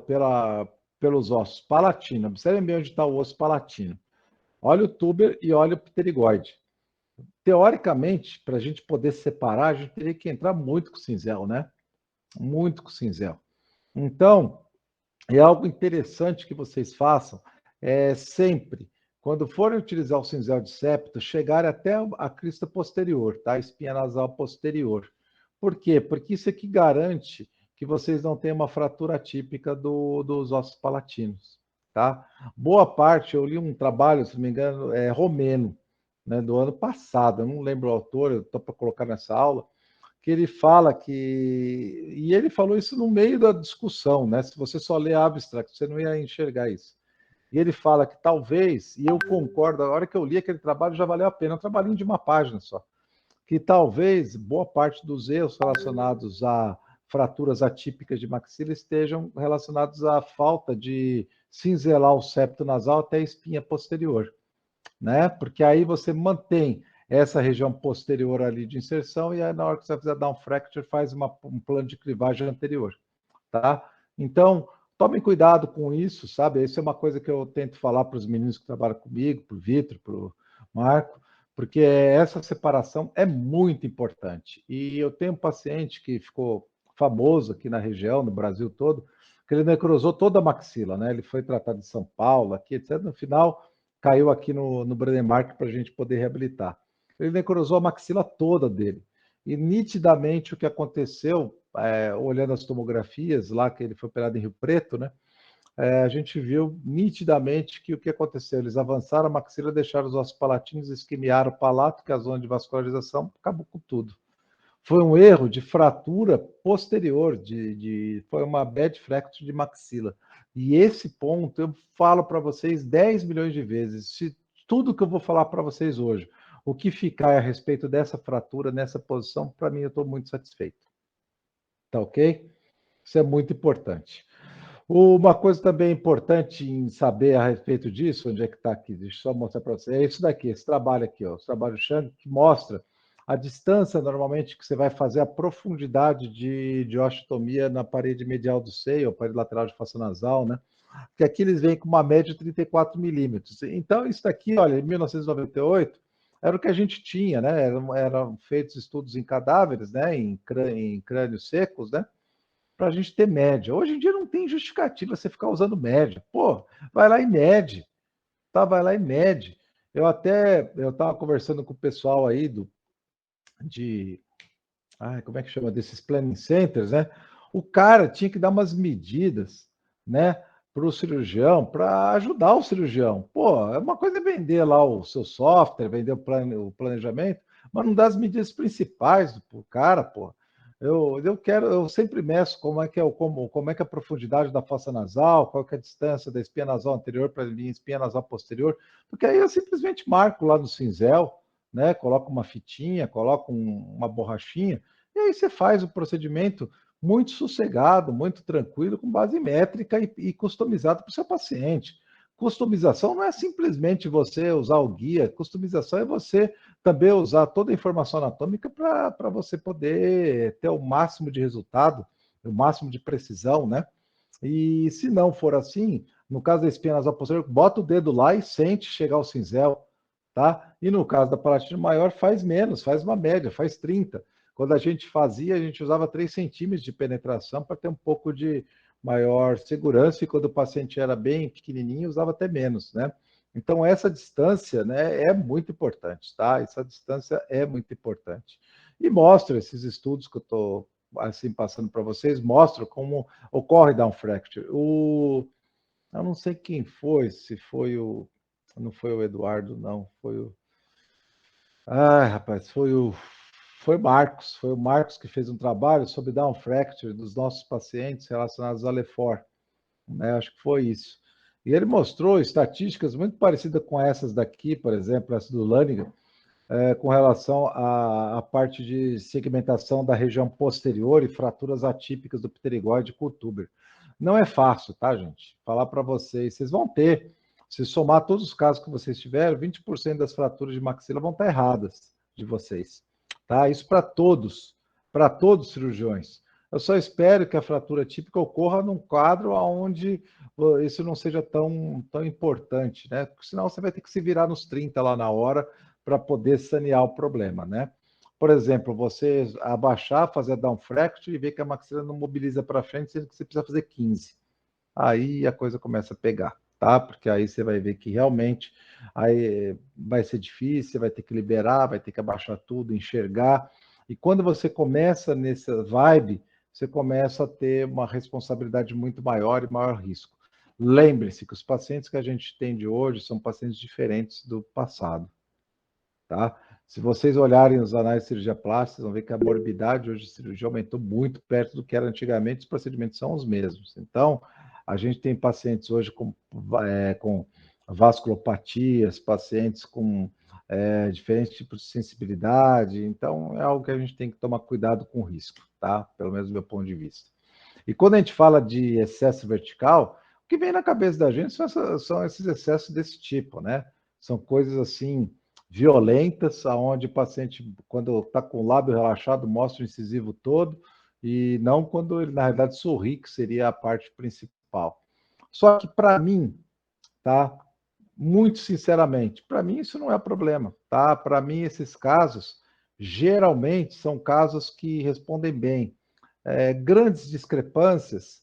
pelos ossos palatino, observe bem onde está o osso palatino. Olha o túber e olha o pterigoide. Teoricamente, para a gente poder separar, a gente teria que entrar muito com o cinzel, né? Muito com o cinzel. Então, é algo interessante que vocês façam, sempre, quando forem utilizar o cinzel de septo, chegar até a crista posterior, tá? A espinha nasal posterior. Por quê? Porque isso aqui garante que vocês não tenham uma fratura típica dos ossos palatinos, tá? Boa parte, eu li um trabalho, se não me engano, romeno, né, do ano passado, eu não lembro o autor, eu estou para colocar nessa aula, que ele fala que. E ele falou isso no meio da discussão, né? Se você só lê abstract, você não ia enxergar isso. E ele fala que talvez, e eu concordo, a hora que eu li aquele trabalho já valeu a pena, um trabalhinho de uma página só, que talvez boa parte dos erros relacionados a fraturas atípicas de maxila estejam relacionados à falta de cinzelar o septo nasal até a espinha posterior, né? Porque aí você mantém essa região posterior ali de inserção e aí na hora que você fizer down fracture faz um plano de clivagem anterior, tá? Então, tomem cuidado com isso, sabe? Isso é uma coisa que eu tento falar para os meninos que trabalham comigo, para o Vitor, Marco, porque essa separação é muito importante. E eu tenho um paciente que ficou famoso aqui na região, no Brasil todo, que ele necrosou toda a maxila, né? Ele foi tratado em São Paulo, aqui, etc. No final, caiu aqui no Brademark para a gente poder reabilitar. Ele necrosou a maxila toda dele. E nitidamente o que aconteceu, olhando as tomografias lá, que ele foi operado em Rio Preto, né? A gente viu nitidamente que o que aconteceu? Eles avançaram a maxila, deixaram os ossos palatinos, isquemiaram o palato, que é a zona de vascularização, acabou com tudo. Foi um erro de fratura posterior, foi uma bad fracture de maxila. E esse ponto eu falo para vocês 10 milhões de vezes. Se tudo que eu vou falar para vocês hoje, o que ficar a respeito dessa fratura, nessa posição, para mim eu estou muito satisfeito. Tá ok? Isso é muito importante. Uma coisa também importante em saber a respeito disso, onde é que está aqui, deixa eu só mostrar para você, é isso daqui, esse trabalho aqui, ó, esse trabalho Chang, que mostra a distância, normalmente, que você vai fazer a profundidade de osteotomia na parede medial do seio, ou parede lateral de face nasal, né? Porque aqui eles vêm com uma média de 34 milímetros. Então, isso daqui, olha, em 1998, era o que a gente tinha, né? Eram feitos estudos em cadáveres, né? Em crânios secos, né? Para a gente ter média. Hoje em dia não tem justificativa você ficar usando média. Pô, vai lá e mede, tá? Vai lá e mede. Eu estava conversando com o pessoal aí de, como é que chama, desses planning centers, né? O cara tinha que dar umas medidas, né, para o cirurgião, para ajudar o cirurgião. Pô, é uma coisa é vender lá o seu software, vender o planejamento, mas não dá as medidas principais pro cara, pô. Eu sempre meço como é que é a profundidade da fossa nasal, qual que é a distância da espinha nasal anterior para a espinha nasal posterior, porque aí eu simplesmente marco lá no cinzel, né? Coloca uma fitinha, coloca uma borrachinha, e aí você faz o procedimento muito sossegado, muito tranquilo, com base métrica e customizado para o seu paciente. Customização não é simplesmente você usar o guia, customização é você também usar toda a informação anatômica para você poder ter o máximo de resultado, o máximo de precisão, né? E se não for assim, no caso da espinha nasal posterior, bota o dedo lá e sente chegar ao cinzel, tá? E no caso da palatina maior, faz menos, faz uma média, faz 30. Quando a gente fazia, a gente usava 3 centímetros de penetração para ter um pouco de maior segurança, e quando o paciente era bem pequenininho, usava até menos, né? Então, essa distância, né, é muito importante, tá? Essa distância é muito importante. E mostra esses estudos que eu estou assim passando para vocês, mostram como ocorre down fracture. Eu não sei quem foi, se foi o. Não foi o Eduardo, não. Foi o. Rapaz, foi Marcos. Foi o Marcos que fez um trabalho sobre down fracture dos nossos pacientes relacionados ao LEFOR, né? Acho que foi isso. E ele mostrou estatísticas muito parecidas com essas daqui, por exemplo, essa do Lanigan, com relação à parte de segmentação da região posterior e fraturas atípicas do pterigoide com o tuber. Não é fácil, tá, gente? Falar para vocês, vocês vão ter, se somar todos os casos que vocês tiveram, 20% das fraturas de maxila vão estar erradas de vocês, tá? Isso para todos os cirurgiões. Eu só espero que a fratura típica ocorra num quadro onde isso não seja tão importante, né? Porque senão você vai ter que se virar nos 30 lá na hora para poder sanear o problema, né? Por exemplo, você abaixar, fazer down fracture e ver que a maxila não mobiliza para frente, sendo que você precisa fazer 15. Aí a coisa começa a pegar, tá? Porque aí você vai ver que realmente aí vai ser difícil, você vai ter que liberar, vai ter que abaixar tudo, enxergar. E quando você começa nessa vibe, você começa a ter uma responsabilidade muito maior e maior risco. Lembre-se que os pacientes que a gente tem de hoje são pacientes diferentes do passado, tá? Se vocês olharem os anais de cirurgia plástica, vão ver que a morbidade hoje de cirurgia aumentou muito perto do que era antigamente, os procedimentos são os mesmos. Então, a gente tem pacientes hoje com vasculopatias, pacientes com diferentes tipos de sensibilidade, então é algo que a gente tem que tomar cuidado com o risco, tá? Pelo menos do meu ponto de vista. E quando a gente fala de excesso vertical, o que vem na cabeça da gente são esses excessos desse tipo, né? São coisas assim violentas, aonde o paciente, quando está com o lábio relaxado, mostra o incisivo todo, e não quando ele, na realidade, sorri, que seria a parte principal. Só que, para mim, tá? muito sinceramente, para mim isso não é problema, tá? Para mim esses casos, geralmente, são casos que respondem bem. Grandes discrepâncias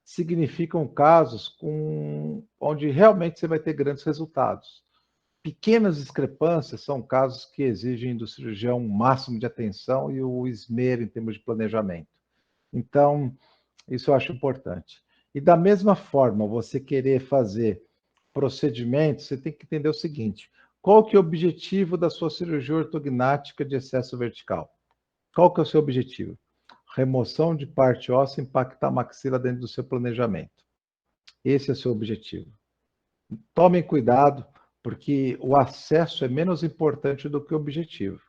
significam casos onde realmente você vai ter grandes resultados. Pequenas discrepâncias são casos que exigem do cirurgião um máximo de atenção e o esmero em termos de planejamento. Então, isso eu acho importante. E da mesma forma, você querer fazer procedimentos, você tem que entender o seguinte: qual que é o objetivo da sua cirurgia ortognática de excesso vertical? Qual que é o seu objetivo? Remoção de parte óssea impactar a maxila dentro do seu planejamento. Esse é o seu objetivo. Tomem cuidado, porque o acesso é menos importante do que o objetivo.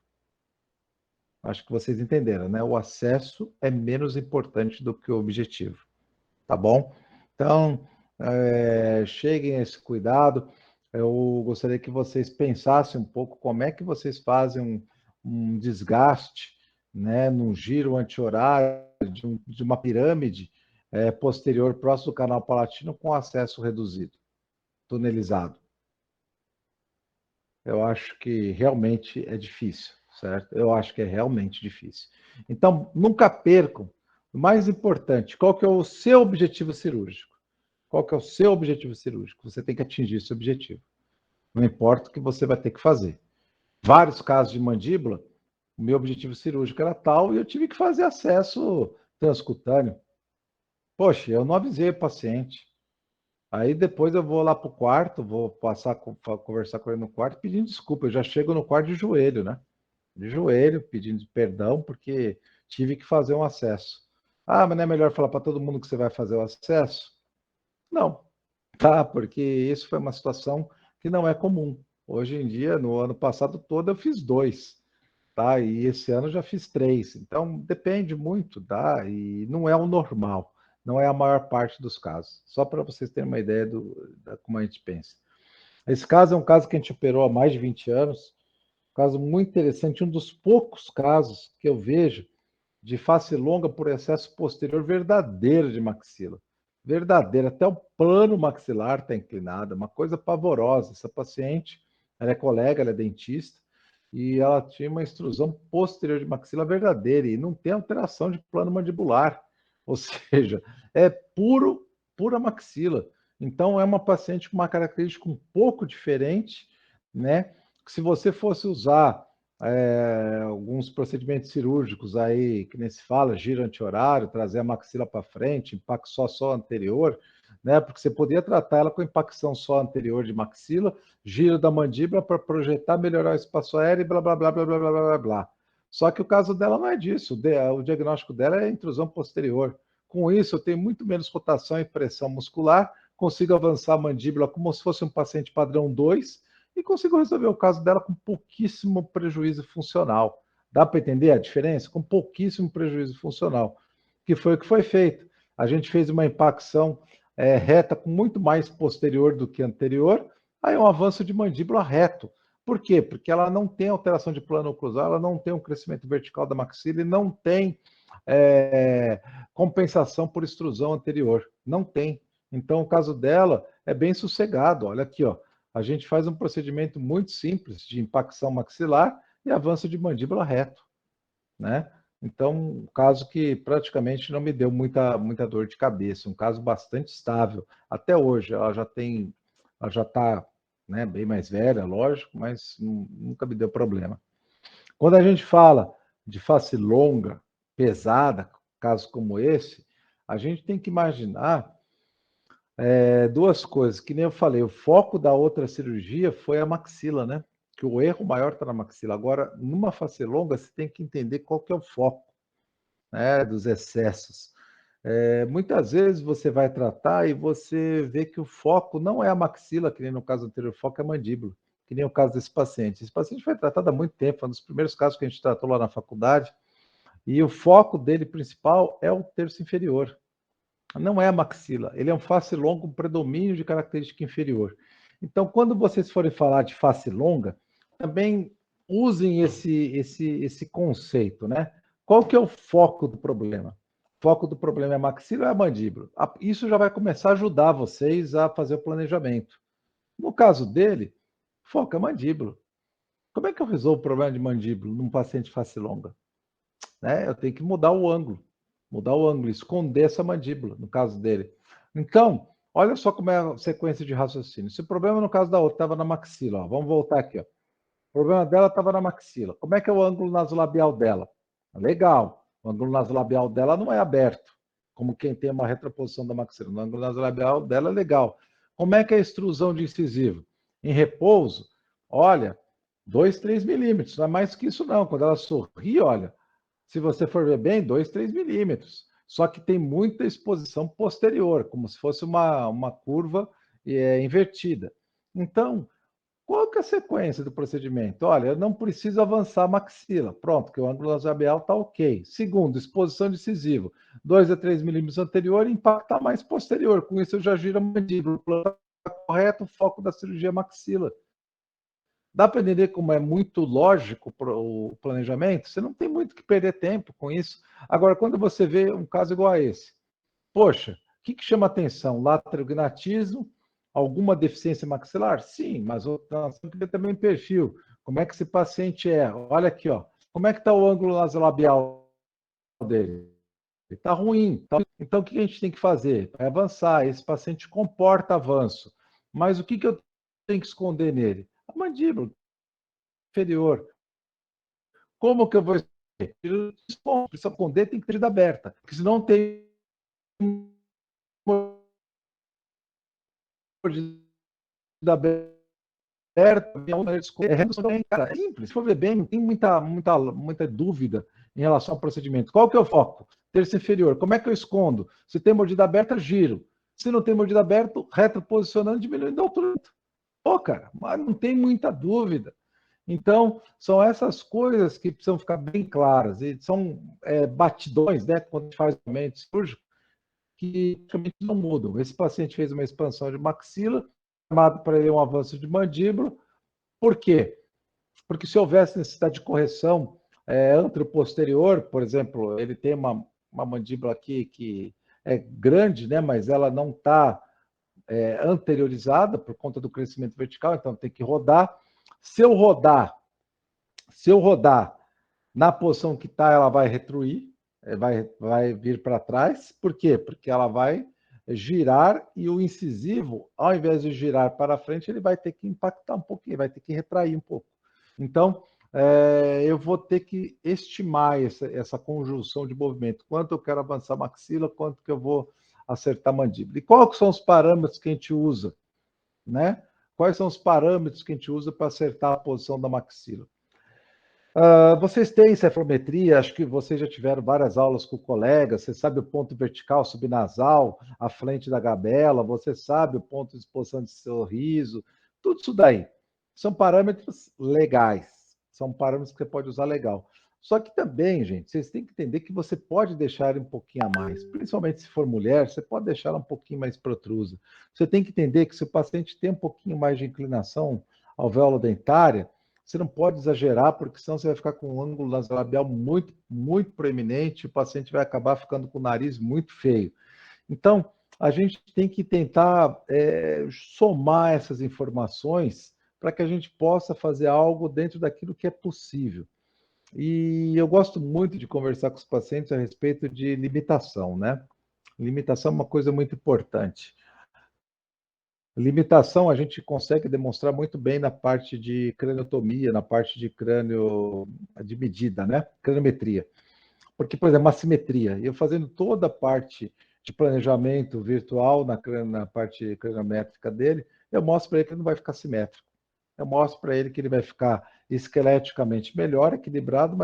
Acho que vocês entenderam, né? O acesso é menos importante do que o objetivo. Tá bom? Então, cheguem a esse cuidado. Eu gostaria que vocês pensassem um pouco como é que vocês fazem um desgaste, né, num giro anti-horário de uma pirâmide posterior próximo do canal palatino com acesso reduzido, tunelizado. Eu acho que realmente é difícil, certo? Eu acho que é realmente difícil. Então, nunca percam. O mais importante, qual que é o seu objetivo cirúrgico? Qual que é o seu objetivo cirúrgico? Você tem que atingir esse objetivo. Não importa o que você vai ter que fazer. Vários casos de mandíbula, o meu objetivo cirúrgico era tal e eu tive que fazer acesso transcutâneo. Poxa, eu não avisei o paciente. Aí depois eu vou lá para o quarto, vou passar conversar com ele no quarto pedindo desculpa. Eu já chego no quarto de joelho, né? De joelho, pedindo perdão, porque tive que fazer um acesso. Ah, mas não é melhor falar para todo mundo que você vai fazer o acesso? Não, tá, porque isso foi uma situação que não é comum. Hoje em dia, no ano passado todo, eu fiz 2, tá? E esse ano eu já fiz 3. Então, depende muito, tá? E não é o normal, não é a maior parte dos casos. Só para vocês terem uma ideia da como a gente pensa. Esse caso é um caso que a gente operou há mais de 20 anos, um caso muito interessante, um dos poucos casos que eu vejo de face longa por excesso posterior verdadeiro de maxila. Verdadeira, até o plano maxilar está inclinado, uma coisa pavorosa. Essa paciente, ela é colega, ela é dentista, e ela tinha uma extrusão posterior de maxila verdadeira, e não tem alteração de plano mandibular, ou seja, é pura maxila. Então, é uma paciente com uma característica um pouco diferente, né? Se você fosse usar alguns procedimentos cirúrgicos aí, que nem se fala, giro anti-horário, trazer a maxila para frente, impacto só anterior, né? Porque você poderia tratar ela com impacção só anterior de maxila, giro da mandíbula para projetar, melhorar o espaço aéreo e blá, blá, blá, blá, blá, blá, blá, blá. Só que o caso dela não é disso, o diagnóstico dela é intrusão posterior. Com isso, eu tenho muito menos rotação e pressão muscular, consigo avançar a mandíbula como se fosse um paciente padrão 2, e consigo resolver o caso dela com pouquíssimo prejuízo funcional. Dá para entender a diferença? Com pouquíssimo prejuízo funcional, que foi o que foi feito. A gente fez uma impacção reta com muito mais posterior do que anterior, aí um avanço de mandíbula reto. Por quê? Porque ela não tem alteração de plano oclusal, ela não tem um crescimento vertical da maxila e não tem compensação por extrusão anterior. Não tem. Então, o caso dela é bem sossegado. Olha aqui, ó. A gente faz um procedimento muito simples de impacção maxilar e avanço de mandíbula reto, né? Então, um caso que praticamente não me deu muita dor de cabeça, um caso bastante estável. Até hoje, ela já está, né, bem mais velha, lógico, mas nunca me deu problema. Quando a gente fala de face longa, pesada, casos como esse, a gente tem que imaginar duas coisas, que nem eu falei, o foco da outra cirurgia foi a maxila, né? Que o erro maior está na maxila. Agora, numa face longa, você tem que entender qual que é o foco, né, dos excessos. Muitas vezes você vai tratar e você vê que o foco não é a maxila, que nem no caso anterior, o foco é a mandíbula, que nem o caso desse paciente. Esse paciente foi tratado há muito tempo, foi um dos primeiros casos que a gente tratou lá na faculdade, e o foco dele principal é o terço inferior. Não é a maxila, ele é um face longo com predomínio de característica inferior. Então, quando vocês forem falar de face longa, também usem esse conceito, né? Qual que é o foco do problema? O foco do problema é a maxila ou é a mandíbula? Isso já vai começar a ajudar vocês a fazer o planejamento. No caso dele, foca a mandíbula. Como é que eu resolvo o problema de mandíbula num paciente face longa? Né? Eu tenho que mudar o ângulo, esconder essa mandíbula, no caso dele. Então, olha só como é a sequência de raciocínio. Se o problema, no caso da outra, estava na maxila, ó, vamos voltar aqui. Ó. O problema dela estava na maxila. Como é que é o ângulo nasolabial dela? Legal. O ângulo nasolabial dela não é aberto, como quem tem uma retroposição da maxila. O ângulo nasolabial dela é legal. Como é que é a extrusão de incisivo? Em repouso, olha, 2, 3 milímetros. Não é mais que isso, não. Quando ela sorri, olha, se você for ver bem, 2, 3 milímetros. Só que tem muita exposição posterior, como se fosse uma curva invertida. Então, qual que é a sequência do procedimento? Olha, eu não preciso avançar a maxila. Pronto, que o ângulo nasolabial está ok. Segundo, exposição decisiva. 2 a 3 milímetros anterior e impactar mais posterior. Com isso, eu já giro a mandíbula. O plano está correto, o foco da cirurgia maxila. Dá para entender como é muito lógico o planejamento? Você não tem muito que perder tempo com isso. Agora, quando você vê um caso igual a esse, poxa, o que chama atenção? Laterognatismo, alguma deficiência maxilar? Sim, mas nós temos que ver também perfil. Como é que esse paciente é? Olha aqui, ó. Como é que está o ângulo nasolabial dele? Ele está ruim. Então, o que a gente tem que fazer? É avançar. Esse paciente comporta avanço. Mas o que eu tenho que esconder nele? A mandíbula inferior. Como que eu vou esconder? Precisa esconder, tem que ter aberta. Porque senão tem mordida aberta, cara, é simples. Se for ver bem, não tem muita dúvida em relação ao procedimento. Qual que é o foco? Terço inferior. Como é que eu escondo? Se tem mordida aberta, giro. Se não tem mordida aberta, retroposicionando, diminuindo a altura. Pô, cara, mas não tem muita dúvida. Então, são essas coisas que precisam ficar bem claras. E são batidões, né, quando a gente faz o movimento cirúrgico, que praticamente não mudam. Esse paciente fez uma expansão de maxila, chamado para ele um avanço de mandíbula. Por quê? Porque se houvesse necessidade de correção anteroposterior, por exemplo, ele tem uma mandíbula aqui que é grande, né, mas ela não está anteriorizada por conta do crescimento vertical, então tem que rodar. Se eu rodar na posição que está, ela vai retruir, vai vir para trás. Por quê? Porque ela vai girar e o incisivo, ao invés de girar para frente, ele vai ter que impactar um pouquinho, vai ter que retrair um pouco. Então, eu vou ter que estimar essa conjunção de movimento. Quanto eu quero avançar a maxila, quanto que eu vou acertar a mandíbula. E quais são os parâmetros que a gente usa? Né? Quais são os parâmetros que a gente usa para acertar a posição da maxila? Vocês têm cefalometria, acho que vocês já tiveram várias aulas com colegas, você sabe o ponto vertical subnasal, a frente da gabela, você sabe o ponto de exposição de sorriso, tudo isso daí. São parâmetros legais, são parâmetros que você pode usar legal. Só que também, gente, vocês têm que entender que você pode deixar um pouquinho a mais, principalmente se for mulher, você pode deixar ela um pouquinho mais protrusa. Você tem que entender que se o paciente tem um pouquinho mais de inclinação alvéolo-dentária, você não pode exagerar, porque senão você vai ficar com um ângulo nasolabial muito, muito proeminente, o paciente vai acabar ficando com o nariz muito feio. Então, a gente tem que tentar somar essas informações para que a gente possa fazer algo dentro daquilo que é possível. E eu gosto muito de conversar com os pacientes a respeito de limitação, né? Limitação é uma coisa muito importante. Limitação a gente consegue demonstrar muito bem na parte de craniotomia, na parte de crânio de medida, né? Craniometria. Porque, por exemplo, uma simetria. Eu fazendo toda a parte de planejamento virtual na parte craniométrica dele, eu mostro para ele que ele não vai ficar simétrico. Eu mostro para ele que ele vai ficar esqueleticamente melhor, equilibrado,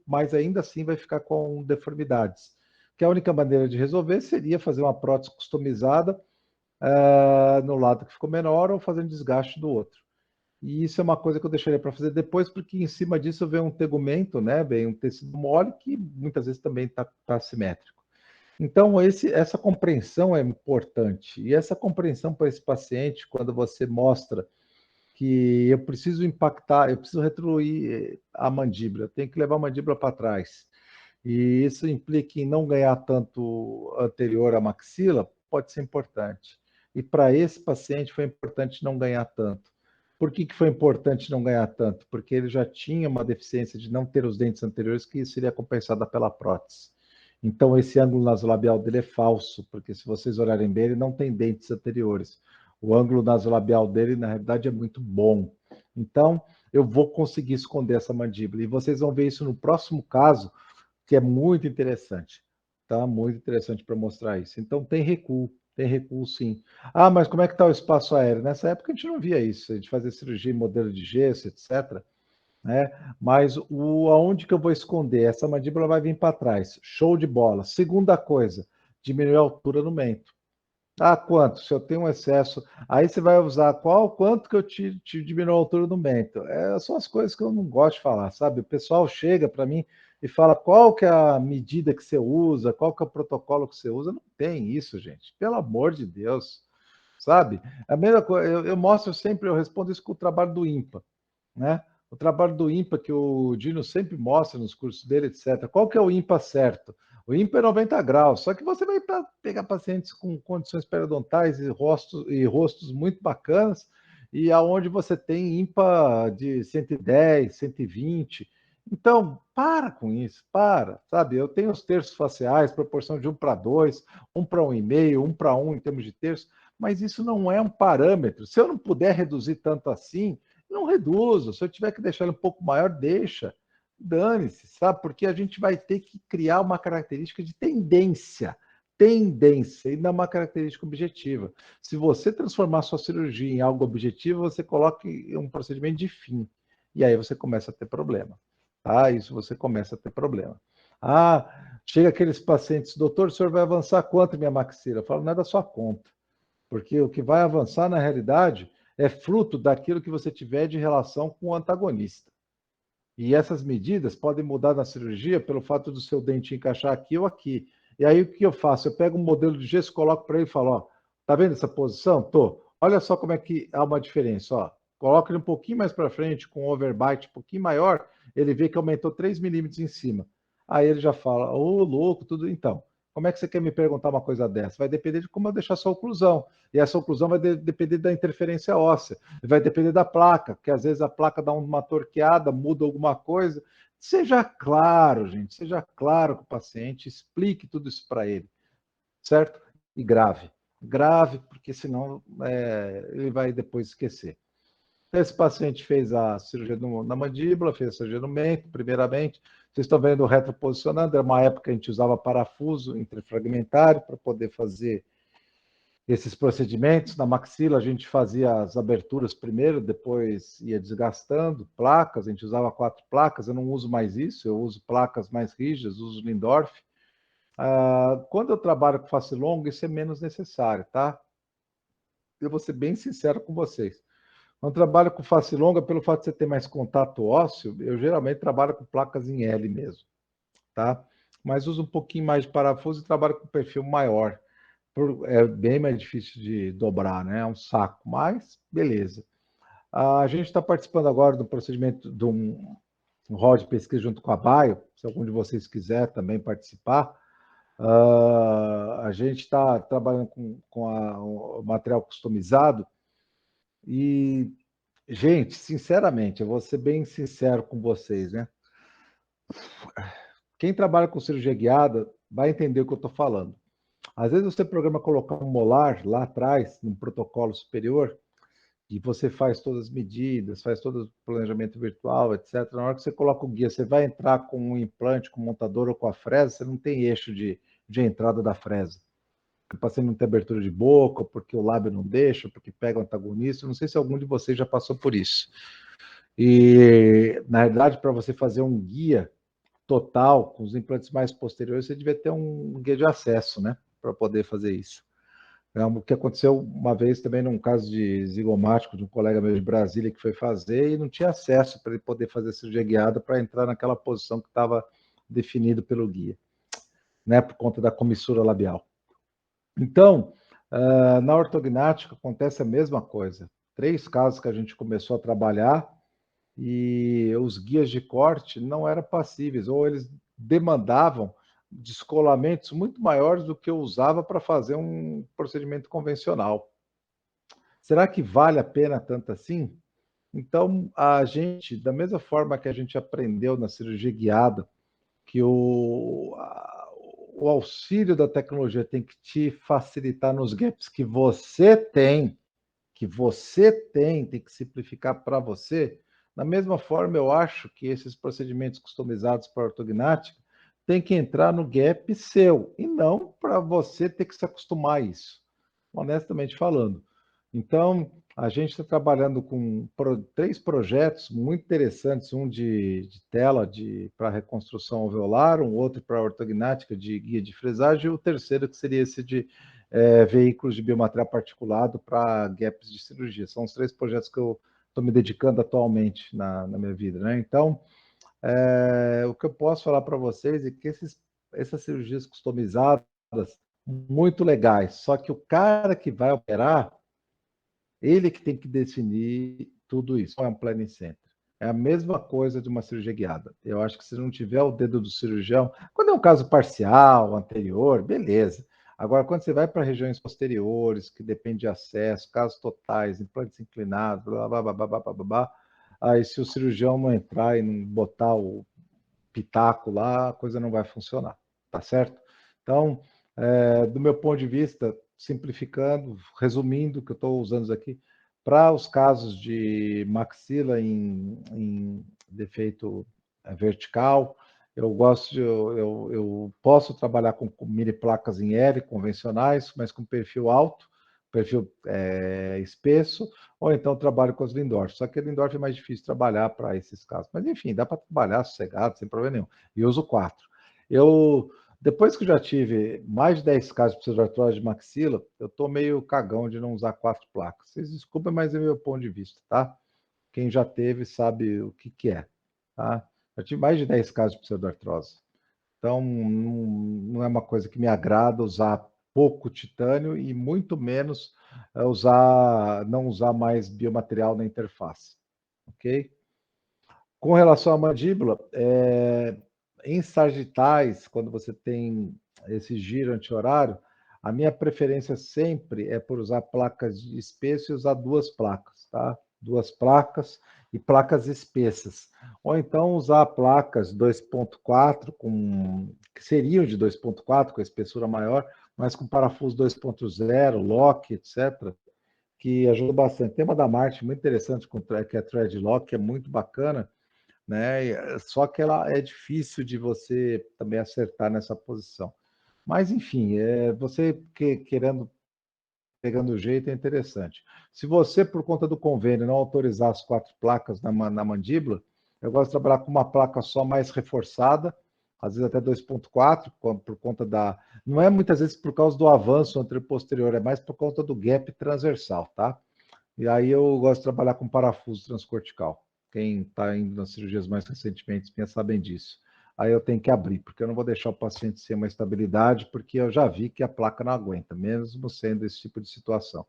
mas ainda assim vai ficar com deformidades. Que a única maneira de resolver seria fazer uma prótese customizada no lado que ficou menor ou fazendo desgaste do outro. E isso é uma coisa que eu deixaria para fazer depois, porque em cima disso vem um tegumento, né? Vem um tecido mole que muitas vezes também está simétrico. Então, essa compreensão é importante. E essa compreensão para esse paciente, quando você mostra que eu preciso impactar, eu preciso retruir a mandíbula, eu tenho que levar a mandíbula para trás. E isso implica em não ganhar tanto anterior à maxila, pode ser importante. e para esse paciente foi importante não ganhar tanto. Por que foi importante não ganhar tanto? Porque ele já tinha uma deficiência de não ter os dentes anteriores que seria compensada pela prótese. Então, esse ângulo nasolabial dele é falso, porque se vocês olharem bem, ele não tem dentes anteriores. O ângulo nasolabial dele, na realidade, é muito bom. Então, eu vou conseguir esconder essa mandíbula. E vocês vão ver isso no próximo caso, que é muito interessante. Tá? Muito interessante para mostrar isso. Então, tem recuo sim. Ah, mas como é que está o espaço aéreo? Nessa época a gente não via isso, a gente fazia cirurgia em modelo de gesso, etc. Né? Mas aonde que eu vou esconder? Essa mandíbula vai vir para trás. Show de bola. Segunda coisa, diminuir a altura no mento. Ah, quanto? Se eu tenho um excesso, aí você vai usar quanto que eu te diminuo a altura do mento? São as coisas que eu não gosto de falar, sabe? O pessoal chega para mim e fala qual que é a medida que você usa, qual que é o protocolo que você usa. Não tem isso, gente. Pelo amor de Deus, sabe? A mesma coisa, eu mostro sempre, eu respondo isso com o trabalho do IMPA, né? O trabalho do IMPA que o Dino sempre mostra nos cursos dele, etc. Qual que é o IMPA certo? O IMPA é 90 graus, só que você vai pegar pacientes com condições periodontais e rostos muito bacanas, e aonde você tem IMPA de 110, 120. Então, para com isso, sabe? Eu tenho os terços faciais, proporção de 1 para 2, 1 para 1,5, 1 para 1 em termos de terço, mas isso não é um parâmetro. Se eu não puder reduzir tanto assim, não reduzo. Se eu tiver que deixar ele um pouco maior, deixa. Dane-se, sabe? Porque a gente vai ter que criar uma característica de tendência. Tendência, e não uma característica objetiva. Se você transformar sua cirurgia em algo objetivo, você coloca um procedimento de fim. E aí você começa a ter problema. Tá? Isso você começa a ter problema. Ah, chega aqueles pacientes, doutor, o senhor vai avançar quanto minha maxila? Eu falo, não é da sua conta. Porque o que vai avançar na realidade é fruto daquilo que você tiver de relação com o antagonista. E essas medidas podem mudar na cirurgia pelo fato do seu dente encaixar aqui ou aqui. E aí o que eu faço? Eu pego um modelo de gesso, coloco para ele e falo, ó, tá vendo essa posição? Tô. Olha só como é que há uma diferença, ó. Coloca ele um pouquinho mais para frente, com um overbite um pouquinho maior, ele vê que aumentou 3 milímetros em cima. Aí ele já fala, ô, louco, tudo. Então, como é que você quer me perguntar uma coisa dessa? Vai depender de como eu deixar sua oclusão. E essa oclusão vai depender da interferência óssea. Vai depender da placa, porque às vezes a placa dá uma torqueada, muda alguma coisa. Seja claro, gente, seja claro com o paciente, explique tudo isso para ele, certo? E grave. Grave, porque senão ele vai depois esquecer. Esse paciente fez a cirurgia na mandíbula, fez a cirurgia no mento, primeiramente. Vocês estão vendo o retroposicionando, era uma época que a gente usava parafuso interfragmentário para poder fazer esses procedimentos. Na maxila, a gente fazia as aberturas primeiro, depois ia desgastando placas. A gente usava 4 placas. Eu não uso mais isso, eu uso placas mais rígidas, uso Lindorf. Quando eu trabalho com face longa, isso é menos necessário, tá? Eu vou ser bem sincero com vocês. Quando eu trabalho com face longa, pelo fato de você ter mais contato ósseo, eu geralmente trabalho com placas em L mesmo, tá? Mas uso um pouquinho mais de parafuso e trabalho com perfil maior. É bem mais difícil de dobrar, né? É um saco, mas beleza. A gente está participando agora do procedimento de um rol de pesquisa junto com a Baio, se algum de vocês quiser também participar. A gente está trabalhando com o material customizado e, gente, sinceramente, eu vou ser bem sincero com vocês, né? Quem trabalha com cirurgia guiada vai entender o que eu estou falando. Às vezes você programa colocar um molar lá atrás, num protocolo superior, e você faz todas as medidas, faz todo o planejamento virtual, etc. Na hora que você coloca o guia, você vai entrar com um implante, com o montador ou com a fresa, você não tem eixo de entrada da fresa. Porque o paciente não tem abertura de boca, porque o lábio não deixa, porque pega o antagonista. Não sei se algum de vocês já passou por isso. E, na realidade, para você fazer um guia total, com os implantes mais posteriores, você devia ter um guia de acesso, né? Para poder fazer isso. O que aconteceu uma vez também num caso de zigomático de um colega meu de Brasília que foi fazer e não tinha acesso para ele poder fazer cirurgia guiada para entrar naquela posição que estava definido pelo guia, né? Por conta da comissura labial. Então, na ortognática acontece a mesma coisa. 3 casos que a gente começou a trabalhar e os guias de corte não eram passíveis, ou eles demandavam descolamentos muito maiores do que eu usava para fazer um procedimento convencional, Será que vale a pena tanto assim? Então, a gente, da mesma forma que a gente aprendeu na cirurgia guiada, que o auxílio da tecnologia tem que te facilitar nos gaps tem que simplificar para você. Da mesma forma, eu acho que esses procedimentos customizados para ortognática tem que entrar no gap seu, e não para você ter que se acostumar a isso, honestamente falando. Então, a gente está trabalhando com 3 projetos muito interessantes, um de tela para reconstrução alveolar, um outro para ortognática de guia de fresagem, e o terceiro que seria esse de veículos de biomaterial particulado para gaps de cirurgia. São os 3 projetos que eu estou me dedicando atualmente na minha vida, né? Então, o que eu posso falar para vocês é que essas cirurgias customizadas, muito legais, só que o cara que vai operar, ele que tem que definir tudo isso. É um planning center. É a mesma coisa de uma cirurgia guiada. Eu acho que se não tiver o dedo do cirurgião, quando é um caso parcial, anterior, beleza. Agora, quando você vai para regiões posteriores, que depende de acesso, casos totais, implantes inclinados, blá, blá, blá, blá, blá, blá, blá, aí se o cirurgião não entrar e não botar o pitaco lá, a coisa não vai funcionar, tá certo? Então, do meu ponto de vista, simplificando, resumindo o que eu estou usando aqui, para os casos de maxila em defeito vertical, eu posso trabalhar com mini placas em L convencionais, mas com perfil alto, perfil espesso, ou então trabalho com os Lindorf. Só que o Lindorf é mais difícil trabalhar para esses casos. Mas enfim, dá para trabalhar sossegado, sem problema nenhum. E uso 4. Depois que eu já tive mais de 10 casos de pseudoartrose de maxila, eu estou meio cagão de não usar 4 placas. Vocês desculpem, mas é meu ponto de vista, tá? Quem já teve sabe o que é, tá? Eu tive mais de 10 casos de pseudoartrose. Então, não é uma coisa que me agrada usar pouco titânio e muito menos não usar mais biomaterial na interface, ok? Com relação à mandíbula, em sagitais, quando você tem esse giro anti-horário, a minha preferência sempre é por usar placas de espesso e usar 2 placas, tá? 2 placas e placas espessas. Ou então usar placas 2.4 que seriam de 2.4 com a espessura maior, mas com parafuso 2.0, lock, etc., que ajuda bastante. Tem uma da Martin muito interessante, que é a Thread Lock, que é muito bacana, né? Só que ela é difícil de você também acertar nessa posição. Mas, enfim, você querendo, pegando o jeito, é interessante. Se você, por conta do convênio, não autorizar as 4 placas na mandíbula, eu gosto de trabalhar com uma placa só mais reforçada, às vezes até 2.4, por conta da... Não é muitas vezes por causa do avanço anterior-posterior, é mais por conta do gap transversal, tá? E aí eu gosto de trabalhar com parafuso transcortical. Quem está indo nas cirurgias mais recentemente já sabem disso. Aí eu tenho que abrir, porque eu não vou deixar o paciente sem uma estabilidade, porque eu já vi que a placa não aguenta, mesmo sendo esse tipo de situação.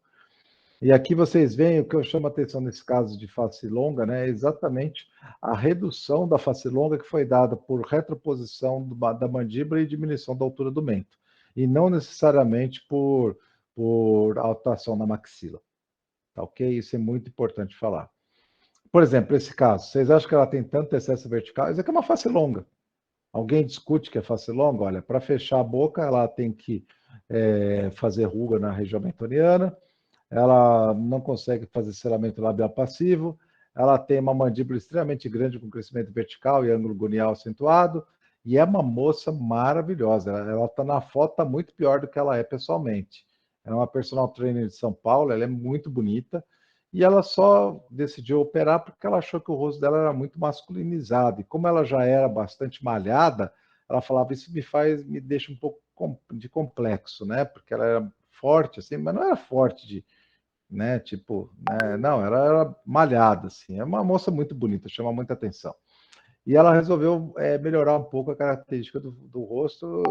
E aqui vocês veem o que eu chamo a atenção nesse caso de face longa, né? É exatamente a redução da face longa que foi dada por retroposição da mandíbula e diminuição da altura do mento, e não necessariamente por alteração na maxila. Tá ok? Isso é muito importante falar. Por exemplo, esse caso, vocês acham que ela tem tanto excesso vertical? Isso aqui é uma face longa. Alguém discute que é face longa? Olha, para fechar a boca, ela tem que fazer ruga na região mentoniana, ela não consegue fazer selamento labial passivo, ela tem uma mandíbula extremamente grande com crescimento vertical e ângulo gonial acentuado, e é uma moça maravilhosa. Ela está na foto, tá muito pior do que ela é pessoalmente. Ela é uma personal trainer de São Paulo, ela é muito bonita, e ela só decidiu operar porque ela achou que o rosto dela era muito masculinizado. E como ela já era bastante malhada, ela falava, isso me deixa um pouco de complexo, né? Porque ela era forte, assim, mas não era forte né? Tipo, não, ela era malhada, assim. É uma moça muito bonita, chama muita atenção. E ela resolveu melhorar um pouco a característica do rosto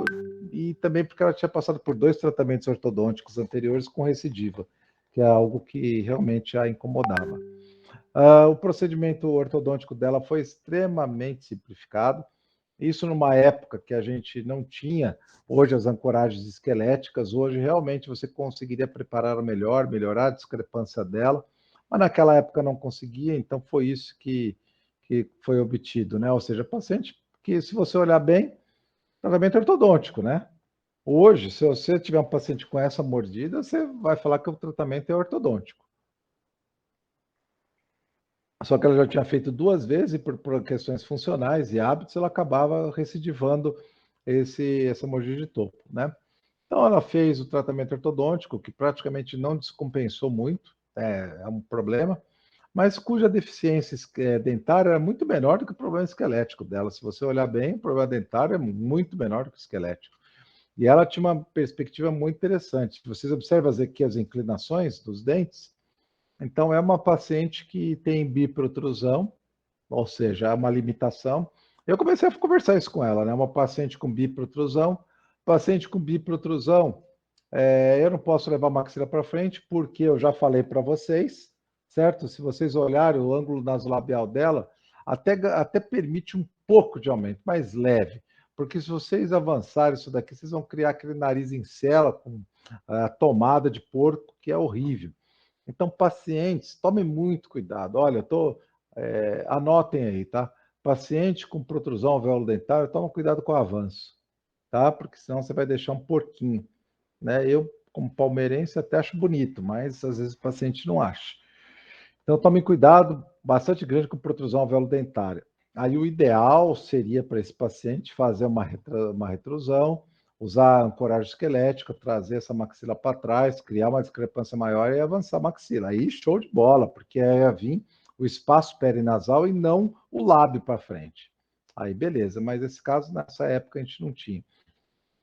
e também porque ela tinha passado por 2 tratamentos ortodônticos anteriores com recidiva, que é algo que realmente a incomodava. O procedimento ortodôntico dela foi extremamente simplificado. Isso numa época que a gente não tinha hoje as ancoragens esqueléticas, hoje realmente você conseguiria preparar melhor, melhorar a discrepância dela, mas naquela época não conseguia, então foi isso que foi obtido, né? Ou seja, paciente que, se você olhar bem, tratamento ortodôntico, né? Hoje, se você tiver um paciente com essa mordida, você vai falar que o tratamento é ortodôntico. Só que ela já tinha feito 2 vezes e por questões funcionais e hábitos, ela acabava recidivando essa hemorragia de topo, né? Então ela fez o tratamento ortodôntico, que praticamente não descompensou muito, é um problema, mas cuja deficiência dentária era muito menor do que o problema esquelético dela. Se você olhar bem, o problema dentário é muito menor do que o esquelético. E ela tinha uma perspectiva muito interessante. Vocês observam aqui as inclinações dos dentes? Então, é uma paciente que tem biprotrusão, ou seja, é uma limitação. Eu comecei a conversar isso com ela, né? Uma paciente com biprotrusão. Paciente com biprotrusão, eu não posso levar a maxila para frente, porque eu já falei para vocês, certo? Se vocês olharem o ângulo nasolabial dela, até permite um pouco de aumento, mas leve. Porque se vocês avançarem isso daqui, vocês vão criar aquele nariz em cela com a tomada de porco, que é horrível. Então, pacientes, tomem muito cuidado. Olha, anotem aí, tá? Paciente com protrusão alvéolo dentário, toma cuidado com o avanço, tá? Porque senão você vai deixar um porquinho, né? Eu, como palmeirense, até acho bonito, mas às vezes o paciente não acha. Então, tome cuidado, bastante grande com protrusão alvéolo dentária. Aí o ideal seria para esse paciente fazer uma retrusão, usar a ancoragem esquelética, trazer essa maxila para trás, criar uma discrepância maior e avançar a maxila. Aí show de bola, porque ia vir o espaço perinasal e não o lábio para frente. Aí beleza, mas esse caso nessa época a gente não tinha.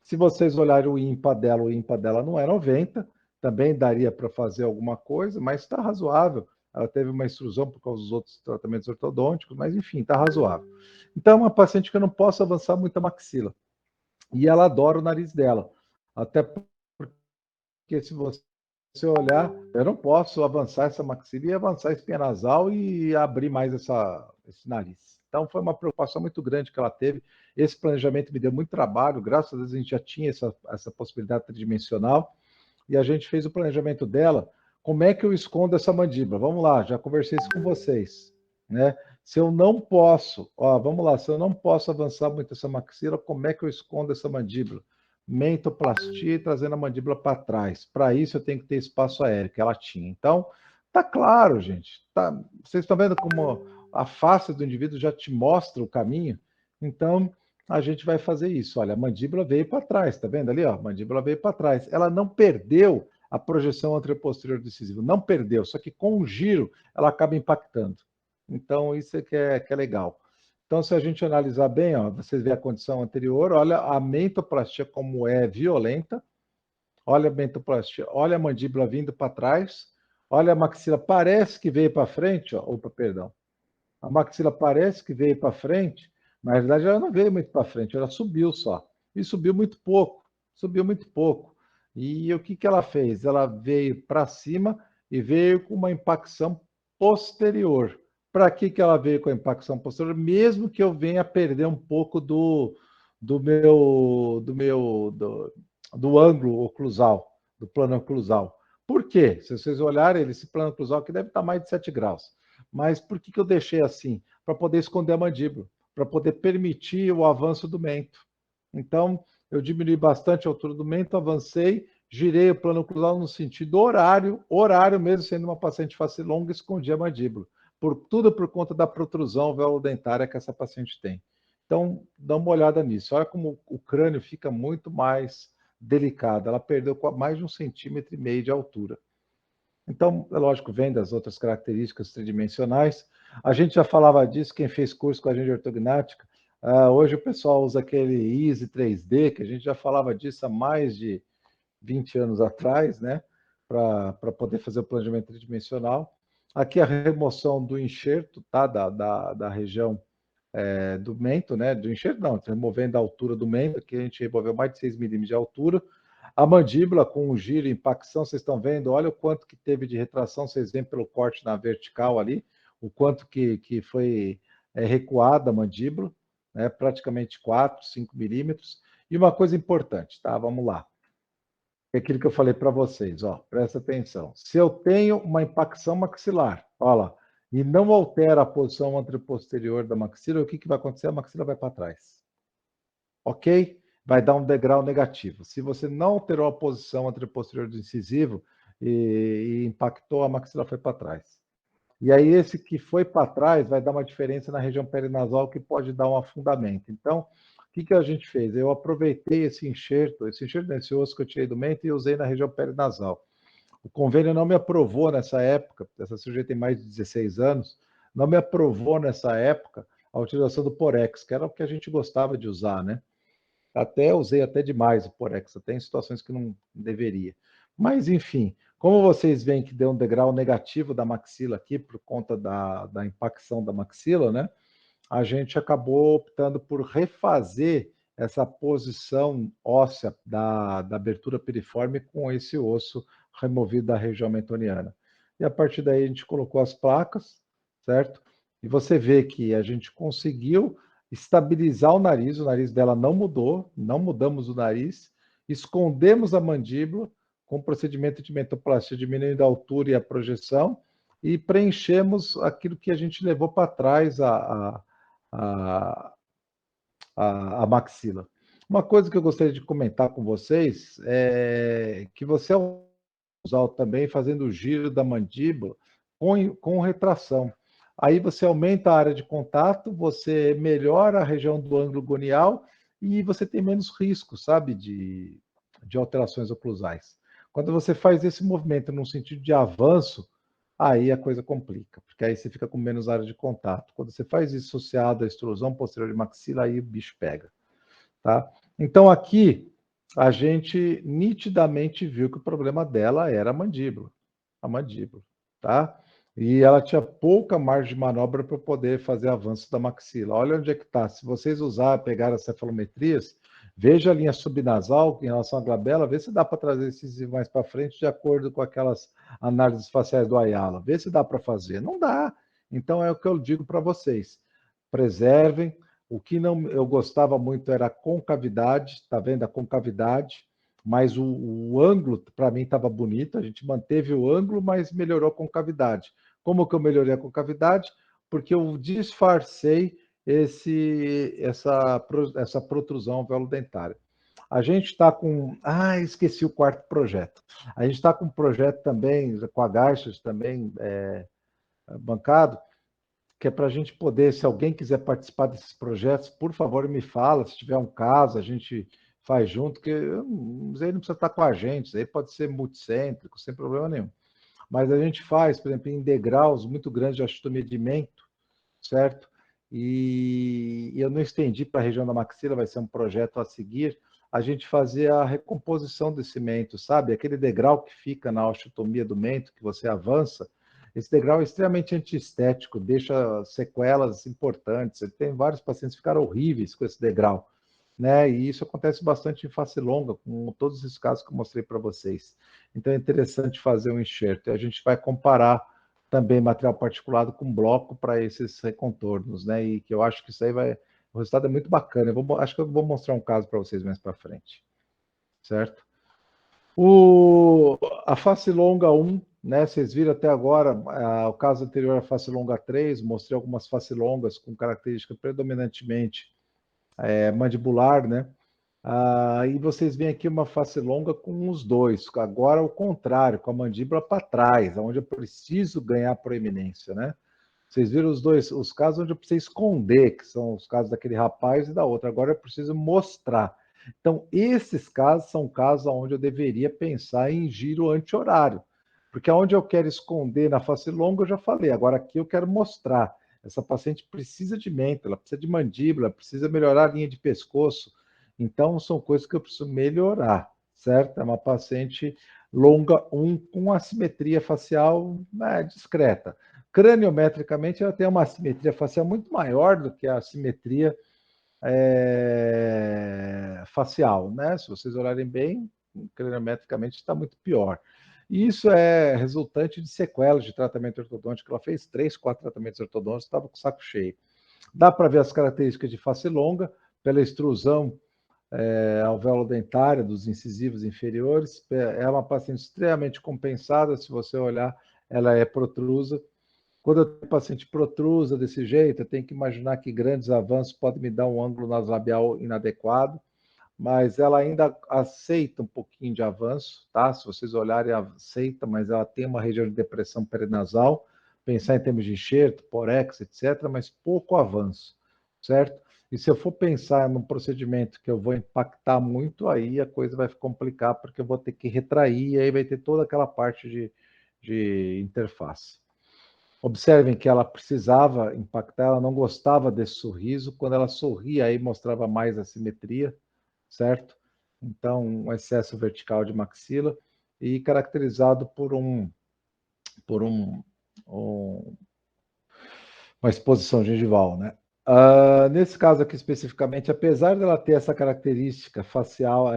Se vocês olharem o ímpar dela não é 90, também daria para fazer alguma coisa, mas está razoável. Ela teve uma extrusão por causa dos outros tratamentos ortodônticos, mas enfim, está razoável. Então, é uma paciente que eu não posso avançar muito a maxila. E ela adora o nariz dela. Até porque se você olhar, eu não posso avançar essa maxila e avançar a espinha nasal e abrir mais esse nariz. Então, foi uma preocupação muito grande que ela teve. Esse planejamento me deu muito trabalho, graças a Deus a gente já tinha essa possibilidade tridimensional, e a gente fez o planejamento dela. Como é que eu escondo essa mandíbula? Vamos lá, já conversei isso com vocês, né? Se eu não posso, vamos lá, se eu não posso avançar muito essa maxila, como é que eu escondo essa mandíbula? Mentoplastia e trazendo a mandíbula para trás. Para isso, eu tenho que ter espaço aéreo, que ela tinha. Então, tá claro, gente. Vocês estão vendo como a face do indivíduo já te mostra o caminho? Então, a gente vai fazer isso. Olha, a mandíbula veio para trás, tá vendo ali? Ó, a mandíbula veio para trás. Ela não perdeu a projeção anteroposterior decisiva, não perdeu, só que com o giro ela acaba impactando. Então, isso é que é legal. Então, se a gente analisar bem, ó, vocês veem a condição anterior, olha a mentoplastia como é violenta, olha a mentoplastia, olha a mandíbula vindo para trás, olha a maxila, parece que veio para frente, ó, opa, perdão. A maxila parece que veio para frente, mas na verdade ela não veio muito para frente, ela subiu só. E subiu muito pouco, subiu muito pouco. E o que ela fez? Ela veio para cima e veio com uma impacção posterior. Para que ela veio com a impacção posterior? Mesmo que eu venha perder um pouco do ângulo oclusal, do plano oclusal. Por quê? Se vocês olharem, esse plano oclusal aqui deve estar mais de 7 graus. Mas por que eu deixei assim? Para poder esconder a mandíbula, para poder permitir o avanço do mento. Então, eu diminui bastante a altura do mento, avancei, girei o plano oclusal no sentido horário mesmo sendo uma paciente face longa, escondi a mandíbula. Tudo por conta da protrusão velodentária que essa paciente tem. Então, dá uma olhada nisso. Olha como o crânio fica muito mais delicado. Ela perdeu mais de 1,5 centímetro de altura. Então, é lógico, vem das outras características tridimensionais. A gente já falava disso, quem fez curso com a gente de ortognática. Hoje o pessoal usa aquele Easy 3D, que a gente já falava disso há mais de 20 anos atrás, né? Para poder fazer o planejamento tridimensional. Aqui a remoção do enxerto, tá? Da região do mento, né? Do enxerto não, removendo a altura do mento, que a gente removeu mais de 6 milímetros de altura. A mandíbula com o giro e impacção, vocês estão vendo, olha o quanto que teve de retração, vocês veem pelo corte na vertical ali, o quanto que foi recuada a mandíbula, né? Praticamente 4, 5 milímetros. E uma coisa importante, tá? Vamos lá. É aquilo que eu falei para vocês, ó, presta atenção. Se eu tenho uma impacção maxilar, olha lá, e não altera a posição anteroposterior da maxila, o que, que vai acontecer? A maxila vai para trás. Ok? Vai dar um degrau negativo. Se você não alterou a posição anteroposterior do incisivo e impactou, a maxila foi para trás. E aí, esse que foi para trás vai dar uma diferença na região perinasal que pode dar um afundamento. Então, o que, que a gente fez? Eu aproveitei esse enxerto nesse osso que eu tirei do mento e usei na região perinasal. O convênio não me aprovou nessa época, essa cirurgia tem mais de 16 anos, não me aprovou nessa época a utilização do Porex, que era o que a gente gostava de usar, né? Até usei até demais o Porex, até em situações que não deveria. Mas, enfim, como vocês veem que deu um degrau negativo da maxila aqui, por conta da impacção da maxila, né? A gente acabou optando por refazer essa posição óssea da abertura piriforme com esse osso removido da região mentoniana. E a partir daí a gente colocou as placas, certo? E você vê que a gente conseguiu estabilizar o nariz dela não mudou, não mudamos o nariz, escondemos a mandíbula com o procedimento de mentoplastia, diminuindo a altura e a projeção, e preenchemos aquilo que a gente levou para trás, a, a maxila. Uma coisa que eu gostaria de comentar com vocês é que você usar também fazendo o giro da mandíbula com retração. Aí você aumenta a área de contato, você melhora a região do ângulo gonial e você tem menos risco, sabe, de alterações oclusais. Quando você faz esse movimento num sentido de avanço, aí a coisa complica, porque aí você fica com menos área de contato. Quando você faz isso associado à extrusão posterior de maxila, aí o bicho pega, tá? Então aqui a gente nitidamente viu que o problema dela era a mandíbula, tá? E ela tinha pouca margem de manobra para poder fazer avanço da maxila. Olha onde é que está. Se vocês pegar as cefalometrias, veja a linha subnasal em relação à glabela, vê se dá para trazer esses mais para frente de acordo com aquelas análises faciais do Ayala. Vê se dá para fazer. Não dá. Então é o que eu digo para vocês. Preservem. O que não eu gostava muito era a concavidade, tá vendo? A concavidade, mas o ângulo para mim estava bonito, a gente manteve o ângulo, mas melhorou a concavidade. Como que eu melhorei a concavidade? Porque eu disfarcei essa protrusão velodentária. A gente está com. Ah, esqueci o quarto projeto. A gente está com um projeto também, com a Gaixas também bancado, que é para a gente poder, se alguém quiser participar desses projetos, por favor, me fala, se tiver um caso, a gente faz junto, que isso aí não precisa estar com a gente, isso aí pode ser multicêntrico, sem problema nenhum. Mas a gente faz, por exemplo, em degraus muito grandes de achitomia de mento, certo? E eu não estendi para a região da maxila, vai ser um projeto a seguir, a gente fazer a recomposição desse mento, sabe? Aquele degrau que fica na osteotomia do mento, que você avança, esse degrau é extremamente antiestético, deixa sequelas importantes. Tem vários pacientes que ficaram horríveis com esse degrau, né? E isso acontece bastante em face longa, com todos esses casos que eu mostrei para vocês. Então é interessante fazer um enxerto. E a gente vai comparar também material particulado com bloco para esses recontornos, né? E que eu acho que isso aí vai. O resultado é muito bacana. Acho que eu vou mostrar um caso para vocês mais para frente, certo? A face longa 1, né? Vocês viram até agora, o caso anterior, a face longa 3, mostrei algumas face longas com característica predominantemente mandibular, né? E vocês veem aqui uma face longa com os dois. Agora, o contrário, com a mandíbula para trás, onde eu preciso ganhar proeminência, né? Vocês viram os casos onde eu preciso esconder, que são os casos daquele rapaz e da outra. Agora eu preciso mostrar. Então, esses casos são casos onde eu deveria pensar em giro anti-horário. Porque onde eu quero esconder na face longa, eu já falei. Agora aqui eu quero mostrar. Essa paciente precisa de mento, ela precisa de mandíbula, precisa melhorar a linha de pescoço. Então, são coisas que eu preciso melhorar, certo? É uma paciente longa 1 com assimetria facial discreta. Craniometricamente, ela tem uma assimetria facial muito maior do que a assimetria facial, né? Se vocês olharem bem, craniometricamente está muito pior. E isso é resultante de sequelas de tratamento ortodôntico. Ela fez 3, 4 tratamentos ortodônticos, estava com o saco cheio. Dá para ver as características de face longa pela extrusão alveolo-dentária dos incisivos inferiores. É uma paciente extremamente compensada, se você olhar, ela é protrusa. Quando eu tenho paciente protrusa desse jeito, eu tenho que imaginar que grandes avanços podem me dar um ângulo nasolabial inadequado, mas ela ainda aceita um pouquinho de avanço, tá? Se vocês olharem, aceita, mas ela tem uma região de depressão perinasal, pensar em termos de enxerto, porex, etc., mas pouco avanço, certo? E se eu for pensar num procedimento que eu vou impactar muito, aí a coisa vai complicar, porque eu vou ter que retrair, e aí vai ter toda aquela parte de interface. Observem que ela precisava impactar, ela não gostava desse sorriso. Quando ela sorria, aí mostrava mais assimetria, certo? Então, um excesso vertical de maxila e caracterizado por uma exposição gengival, né? Nesse caso aqui especificamente, apesar dela ter essa característica facial,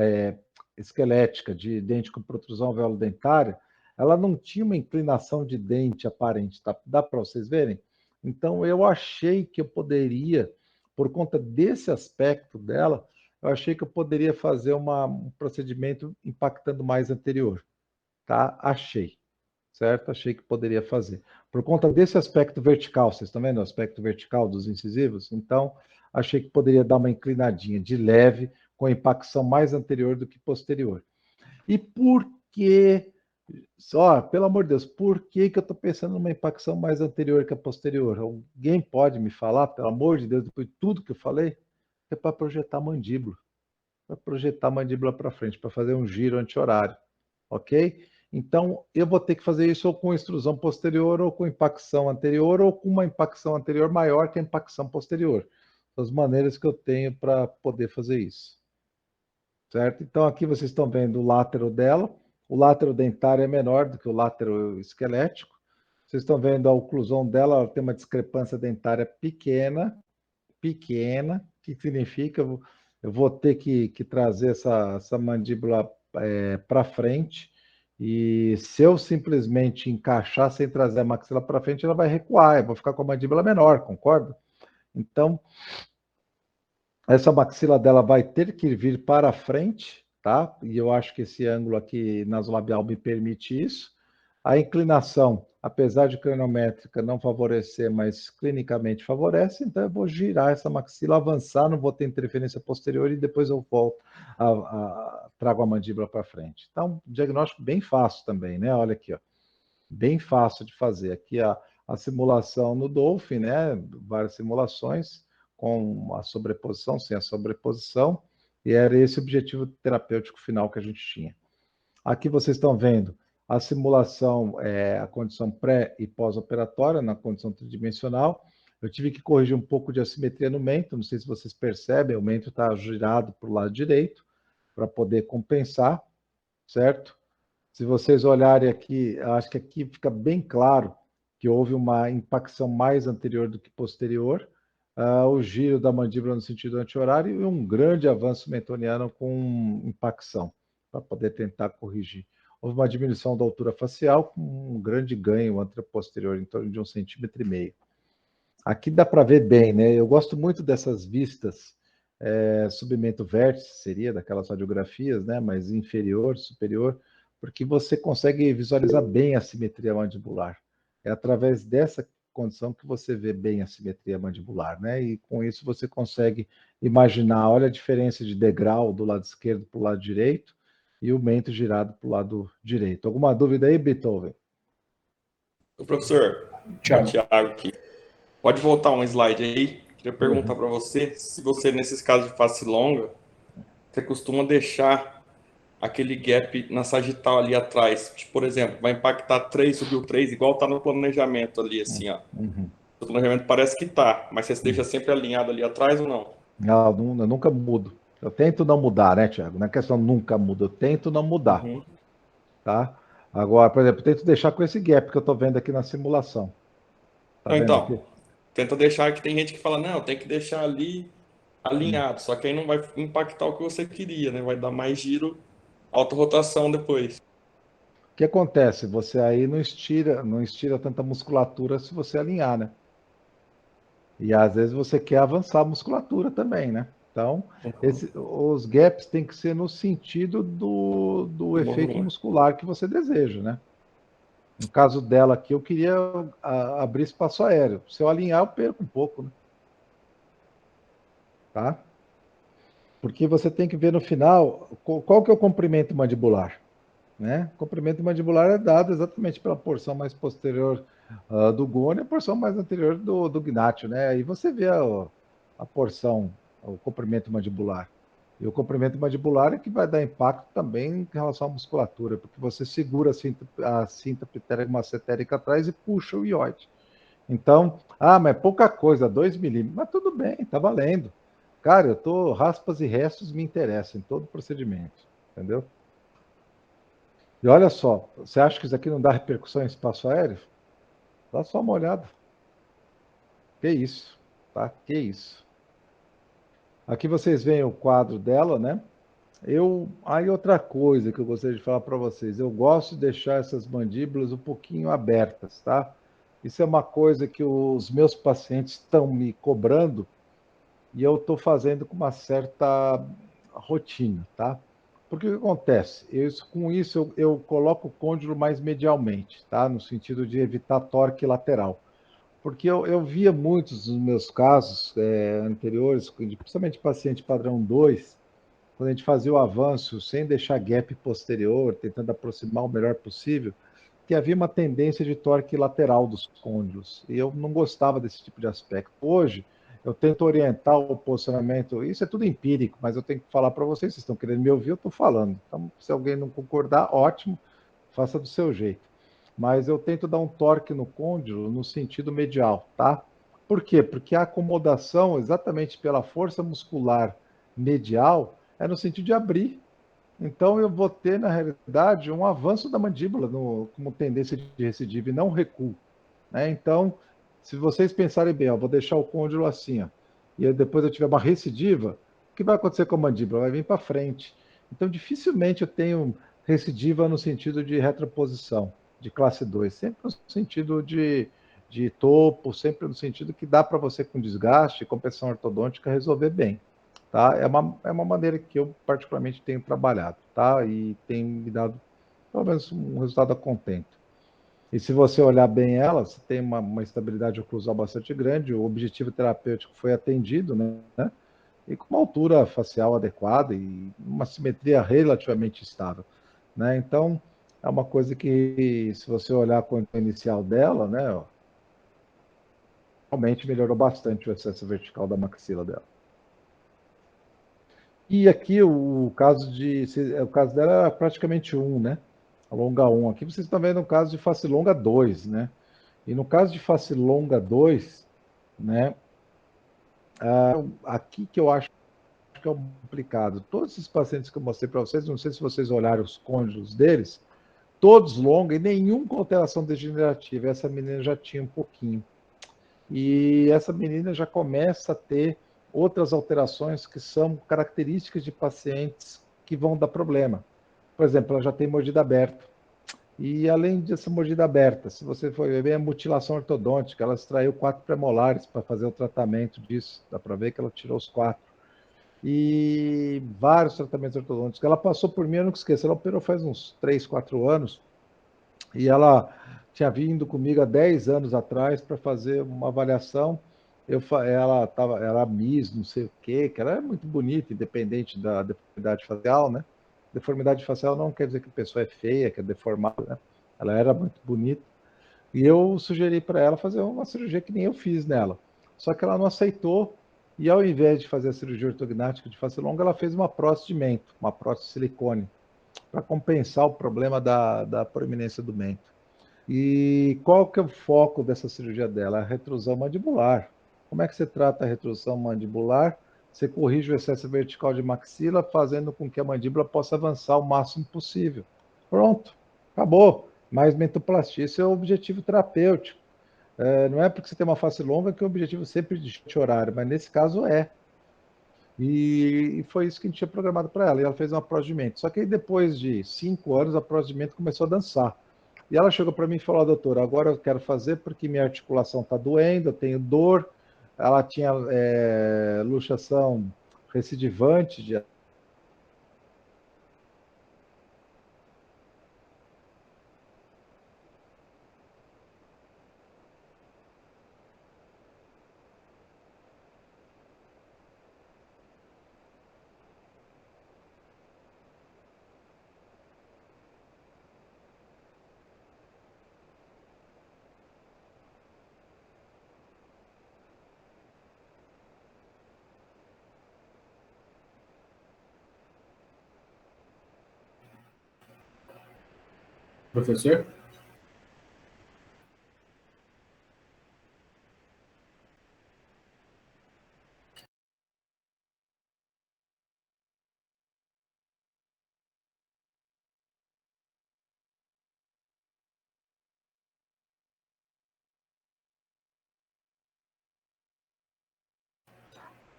esquelética de dente com protrusão alveolo-dentária, ela não tinha uma inclinação de dente aparente, tá? Dá para vocês verem? Então, eu achei que eu poderia, por conta desse aspecto dela, eu achei que eu poderia fazer um procedimento impactando mais anterior, tá? Achei, certo? Achei que poderia fazer. Por conta desse aspecto vertical, vocês estão vendo o aspecto vertical dos incisivos? Então, achei que poderia dar uma inclinadinha de leve, com impacção mais anterior do que posterior. E por que, só, pelo amor de Deus, por que eu estou pensando numa impacção mais anterior que a posterior? Alguém pode me falar, pelo amor de Deus, depois de tudo que eu falei? É para projetar a mandíbula. Para projetar a mandíbula para frente, para fazer um giro anti-horário, ok? Então, eu vou ter que fazer isso ou com extrusão posterior, ou com impacção anterior, ou com uma impacção anterior maior que a impacção posterior. São as maneiras que eu tenho para poder fazer isso, certo? Então, aqui vocês estão vendo o látero dela. O látero dentário é menor do que o látero esquelético. Vocês estão vendo a oclusão dela, ela tem uma discrepância dentária pequena, que significa eu vou ter que trazer essa mandíbula para frente, e se eu simplesmente encaixar sem trazer a maxila para frente, ela vai recuar, eu vou ficar com a mandíbula menor, concorda? Então, essa maxila dela vai ter que vir para frente, tá? E eu acho que esse ângulo aqui nasolabial me permite isso. A inclinação, apesar de crâniométrica não favorecer, mas clinicamente favorece, então eu vou girar essa maxila, avançar, não vou ter interferência posterior e depois eu volto, trago a mandíbula para frente. Então, diagnóstico bem fácil também, né? Olha aqui, ó. Bem fácil de fazer. Aqui a simulação no Dolphin, né? Várias simulações com a sobreposição, sem a sobreposição, e era esse o objetivo terapêutico final que a gente tinha. Aqui vocês estão vendo a simulação, a condição pré e pós-operatória, na condição tridimensional. Eu tive que corrigir um pouco de assimetria no mento, não sei se vocês percebem, o mento está girado para o lado direito, para poder compensar, certo? Se vocês olharem aqui, acho que aqui fica bem claro que houve uma impacção mais anterior do que posterior, o giro da mandíbula no sentido anti-horário e um grande avanço mentoniano com impacção, para poder tentar corrigir. Houve uma diminuição da altura facial com um grande ganho anteroposterior, em torno de 1,5 cm. Aqui dá para ver bem, né? Eu gosto muito dessas vistas submento vértice, seria daquelas radiografias, né? Mas inferior, superior, porque você consegue visualizar bem a simetria mandibular. É através dessa condição que você vê bem a simetria mandibular, né? E com isso você consegue imaginar, olha a diferença de degrau do lado esquerdo para o lado direito e o mento girado para o lado direito. Alguma dúvida aí, Beethoven? O professor, é o Thiago aqui. Pode voltar um slide aí? Queria perguntar para você se você, nesses casos de face longa, você costuma deixar aquele gap na sagital ali atrás. Tipo, por exemplo, vai impactar 3, subiu 3, igual tá no planejamento ali, assim, ó. Uhum. O planejamento parece que tá, mas você se deixa sempre alinhado ali atrás ou não? Eu nunca mudo. Eu tento não mudar, né, Thiago? Não é questão nunca muda, eu tento não mudar, Uhum. tá? Agora, por exemplo, eu tento deixar com esse gap que eu estou vendo aqui na simulação. Tá Não, vendo então, aqui? tenta deixar que tem gente que fala, não, tem que deixar ali Hum. alinhado, só que aí não vai impactar o que você queria, né? Vai dar mais giro, alta rotação depois. O que acontece? Você aí não estira tanta musculatura se você alinhar, né? E às vezes você quer avançar a musculatura também, né? Então, os gaps têm que ser no sentido do efeito muscular que você deseja, né? No caso dela aqui, eu queria abrir espaço aéreo. Se eu alinhar, eu perco um pouco, né? Tá? Porque você tem que ver no final qual que é o comprimento mandibular, né? O comprimento mandibular é dado exatamente pela porção mais posterior do gônio e a porção mais anterior do gnátio, né? Aí você vê a porção, o comprimento mandibular. E o comprimento mandibular é que vai dar impacto também em relação à musculatura, porque você segura a cinta pterygmacetérica atrás e puxa o ióide. Então, mas é pouca coisa, 2 milímetros. Mas tudo bem, tá valendo. Cara, raspas e restos me interessam em todo procedimento, entendeu? E olha só, você acha que isso aqui não dá repercussão em espaço aéreo? Dá só uma olhada. Que isso, tá? Que isso. Aqui vocês veem o quadro dela, né? Aí outra coisa que eu gostaria de falar para vocês, eu gosto de deixar essas mandíbulas um pouquinho abertas, tá? Isso é uma coisa que os meus pacientes estão me cobrando e eu estou fazendo com uma certa rotina, tá? Porque o que acontece? Com isso eu coloco o côndilo mais medialmente, tá? No sentido de evitar torque lateral. Porque eu via muitos dos meus casos anteriores, principalmente paciente padrão 2, quando a gente fazia o avanço sem deixar gap posterior, tentando aproximar o melhor possível, que havia uma tendência de torque lateral dos côndilos. E eu não gostava desse tipo de aspecto. Hoje, eu tento orientar o posicionamento, isso é tudo empírico, mas eu tenho que falar para vocês, vocês estão querendo me ouvir, eu estou falando. Então, se alguém não concordar, ótimo, faça do seu jeito. Mas eu tento dar um torque no côndilo no sentido medial, tá? Por quê? Porque a acomodação, exatamente pela força muscular medial, é no sentido de abrir. Então eu vou ter, na realidade, um avanço da mandíbula como tendência de recidiva e não recuo. Né? Então, se vocês pensarem bem, vou deixar o côndilo assim, e depois eu tiver uma recidiva, o que vai acontecer com a mandíbula? Vai vir para frente. Então, dificilmente eu tenho recidiva no sentido de retroposição, de classe 2, sempre no sentido de topo, sempre no sentido que dá para você, com desgaste, compressão ortodôntica, resolver bem. Tá? É uma maneira que eu particularmente tenho trabalhado, tá? E tem me dado, pelo menos, um resultado a contento. E se você olhar bem ela, você tem uma estabilidade oclusal bastante grande, o objetivo terapêutico foi atendido, né? E com uma altura facial adequada e uma simetria relativamente estável, né? Então, é uma coisa que, se você olhar com a inicial dela, né, realmente melhorou bastante o excesso vertical da maxila dela. E aqui o caso dela era praticamente 1, né? A longa 1. Aqui vocês estão vendo o caso de face longa 2, né? E no caso de face longa 2, né? Aqui que eu acho que é complicado. Todos esses pacientes que eu mostrei para vocês, não sei se vocês olharam os cônjuges deles, todos longa e nenhum com alteração degenerativa. Essa menina já tinha um pouquinho. E essa menina já começa a ter outras alterações que são características de pacientes que vão dar problema. Por exemplo, ela já tem mordida aberta. E além dessa mordida aberta, se você for ver a mutilação ortodôntica, ela extraiu 4 premolares para fazer o tratamento disso. Dá para ver que ela tirou os 4. E vários tratamentos ortodônticos. Ela passou por mim, eu nunca esqueço, ela operou faz uns 3, 4 anos. E ela tinha vindo comigo há 10 anos atrás para fazer uma avaliação. Ela era Miss, não sei o quê, que ela é muito bonita, independente da deformidade facial, né? Deformidade facial não quer dizer que a pessoa é feia, que é deformada, né? Ela era muito bonita. E eu sugeri para ela fazer uma cirurgia que nem eu fiz nela. Só que ela não aceitou, e ao invés de fazer a cirurgia ortognática de face longa, ela fez uma prótese de mento, uma prótese de silicone, para compensar o problema da proeminência do mento. E qual que é o foco dessa cirurgia dela? A retrusão mandibular. Como é que você trata a retrusão mandibular? Você corrige o excesso vertical de maxila, fazendo com que a mandíbula possa avançar o máximo possível. Pronto, acabou. Mais mentoplastia. Esse é o objetivo terapêutico. Não é porque você tem uma face longa que o objetivo sempre de horário, mas nesse caso é. E foi isso que a gente tinha programado para ela. E ela fez um procedimento. Só que aí, depois de 5 anos, o procedimento começou a dançar. E ela chegou para mim e falou: doutor, agora eu quero fazer porque minha articulação está doendo, eu tenho dor, ela tinha luxação recidivante de Professor?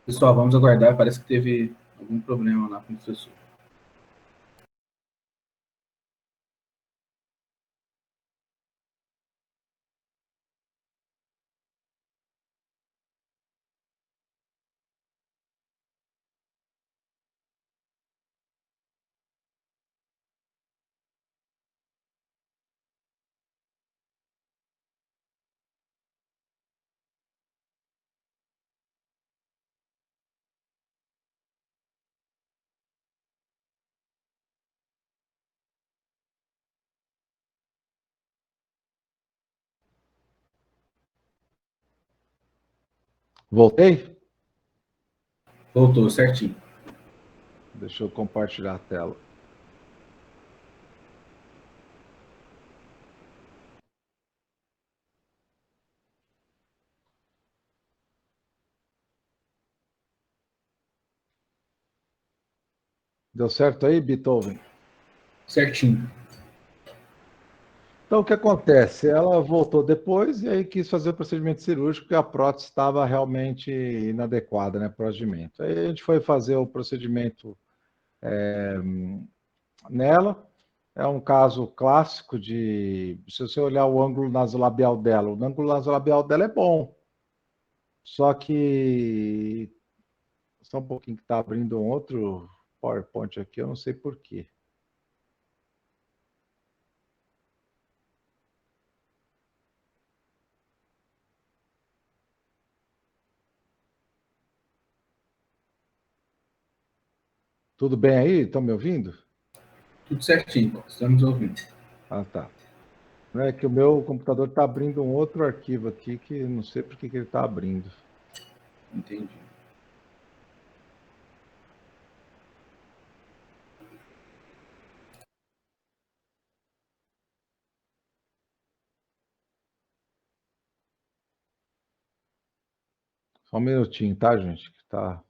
Pessoal, vamos aguardar. Parece que teve algum problema lá com o professor. Voltei? Voltou certinho. Deixa eu compartilhar a tela. Deu certo aí, Beethoven? Certinho. Então, o que acontece? Ela voltou depois e aí quis fazer o procedimento cirúrgico porque a prótese estava realmente inadequada, né? Procedimento. Aí a gente foi fazer o procedimento nela. É um caso clássico de. Se você olhar o ângulo nasolabial dela, o ângulo nasolabial dela é bom. Só que. Só um pouquinho que está abrindo um outro PowerPoint aqui, eu não sei por quê. Tudo bem aí? Estão me ouvindo? Tudo certinho. Estamos ouvindo. Ah, tá. Não é que o meu computador está abrindo um outro arquivo aqui que não sei por que ele está abrindo. Entendi. Só um minutinho, tá, gente? Que tá.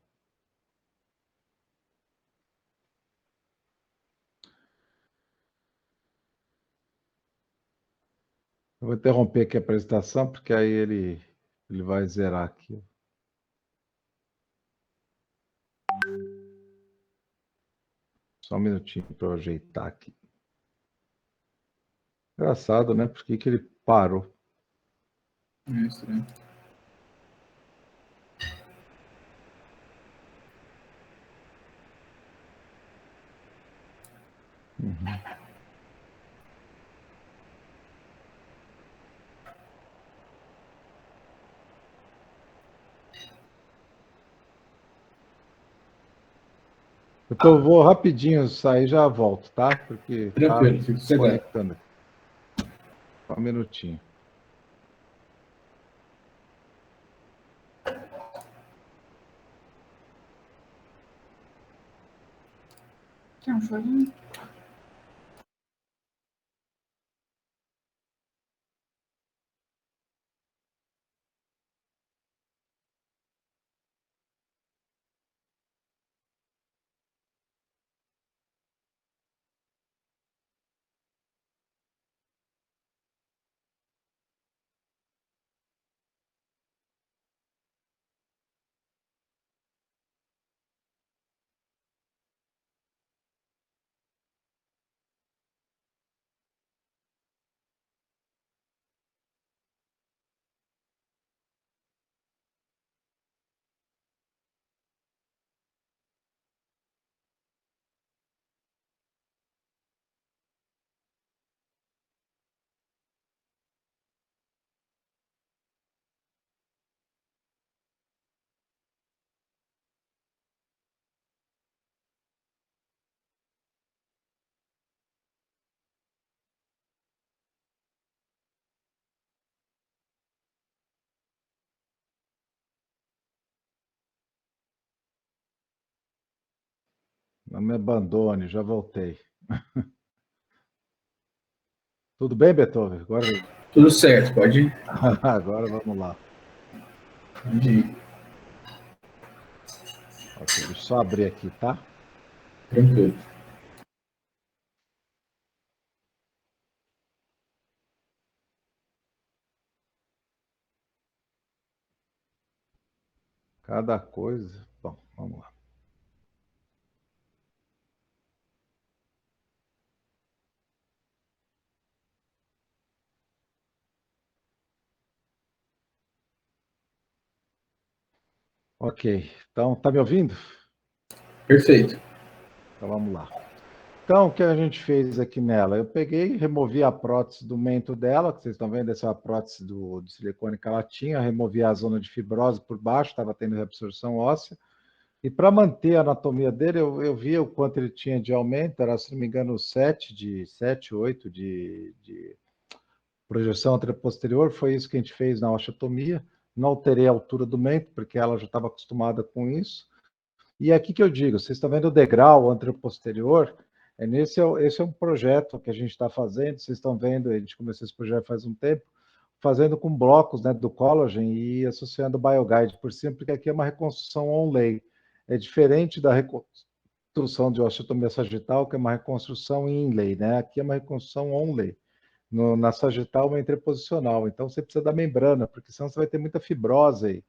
Eu vou interromper aqui a apresentação, porque aí ele vai zerar aqui. Só um minutinho para eu ajeitar aqui. Engraçado, né? Por que ele parou? É estranho. Uhum. Vou rapidinho sair e já volto, tá? Porque tá Tranquilo, fico sossegado. conectando aqui. Só um minutinho. Quer um chorinho? Não me abandone, já voltei. Tudo bem, Beethoven? Tudo certo, pode ir. Agora vamos lá. Pode ir. Ok, deixa eu só abrir aqui, tá? Tranquilo. Cada coisa. Bom, vamos lá. Ok, então tá me ouvindo? Perfeito. Então vamos lá. Então, o que a gente fez aqui nela? Eu peguei, removi a prótese do mento dela, que vocês estão vendo, essa é a prótese do silicone que ela tinha, removi a zona de fibrose por baixo, estava tendo reabsorção óssea. E para manter a anatomia dele, eu via o quanto ele tinha de aumento, era, se não me engano, 7, 8 de projeção anteroposterior, foi isso que a gente fez na osteotomia. Não alterei a altura do mento, porque ela já estava acostumada com isso. E aqui que eu digo, vocês estão vendo o degrau anteroposterior, esse é um projeto que a gente está fazendo, vocês estão vendo, a gente começou esse projeto faz um tempo, fazendo com blocos, né, do collagen e associando o BioGuide por cima, porque aqui é uma reconstrução on-lay. É diferente da reconstrução de osteotomia sagital, que é uma reconstrução in-lay, né? Aqui é uma reconstrução on-lay. Na sagital, uma interposicional. Então, você precisa da membrana, porque senão você vai ter muita fibrose aí.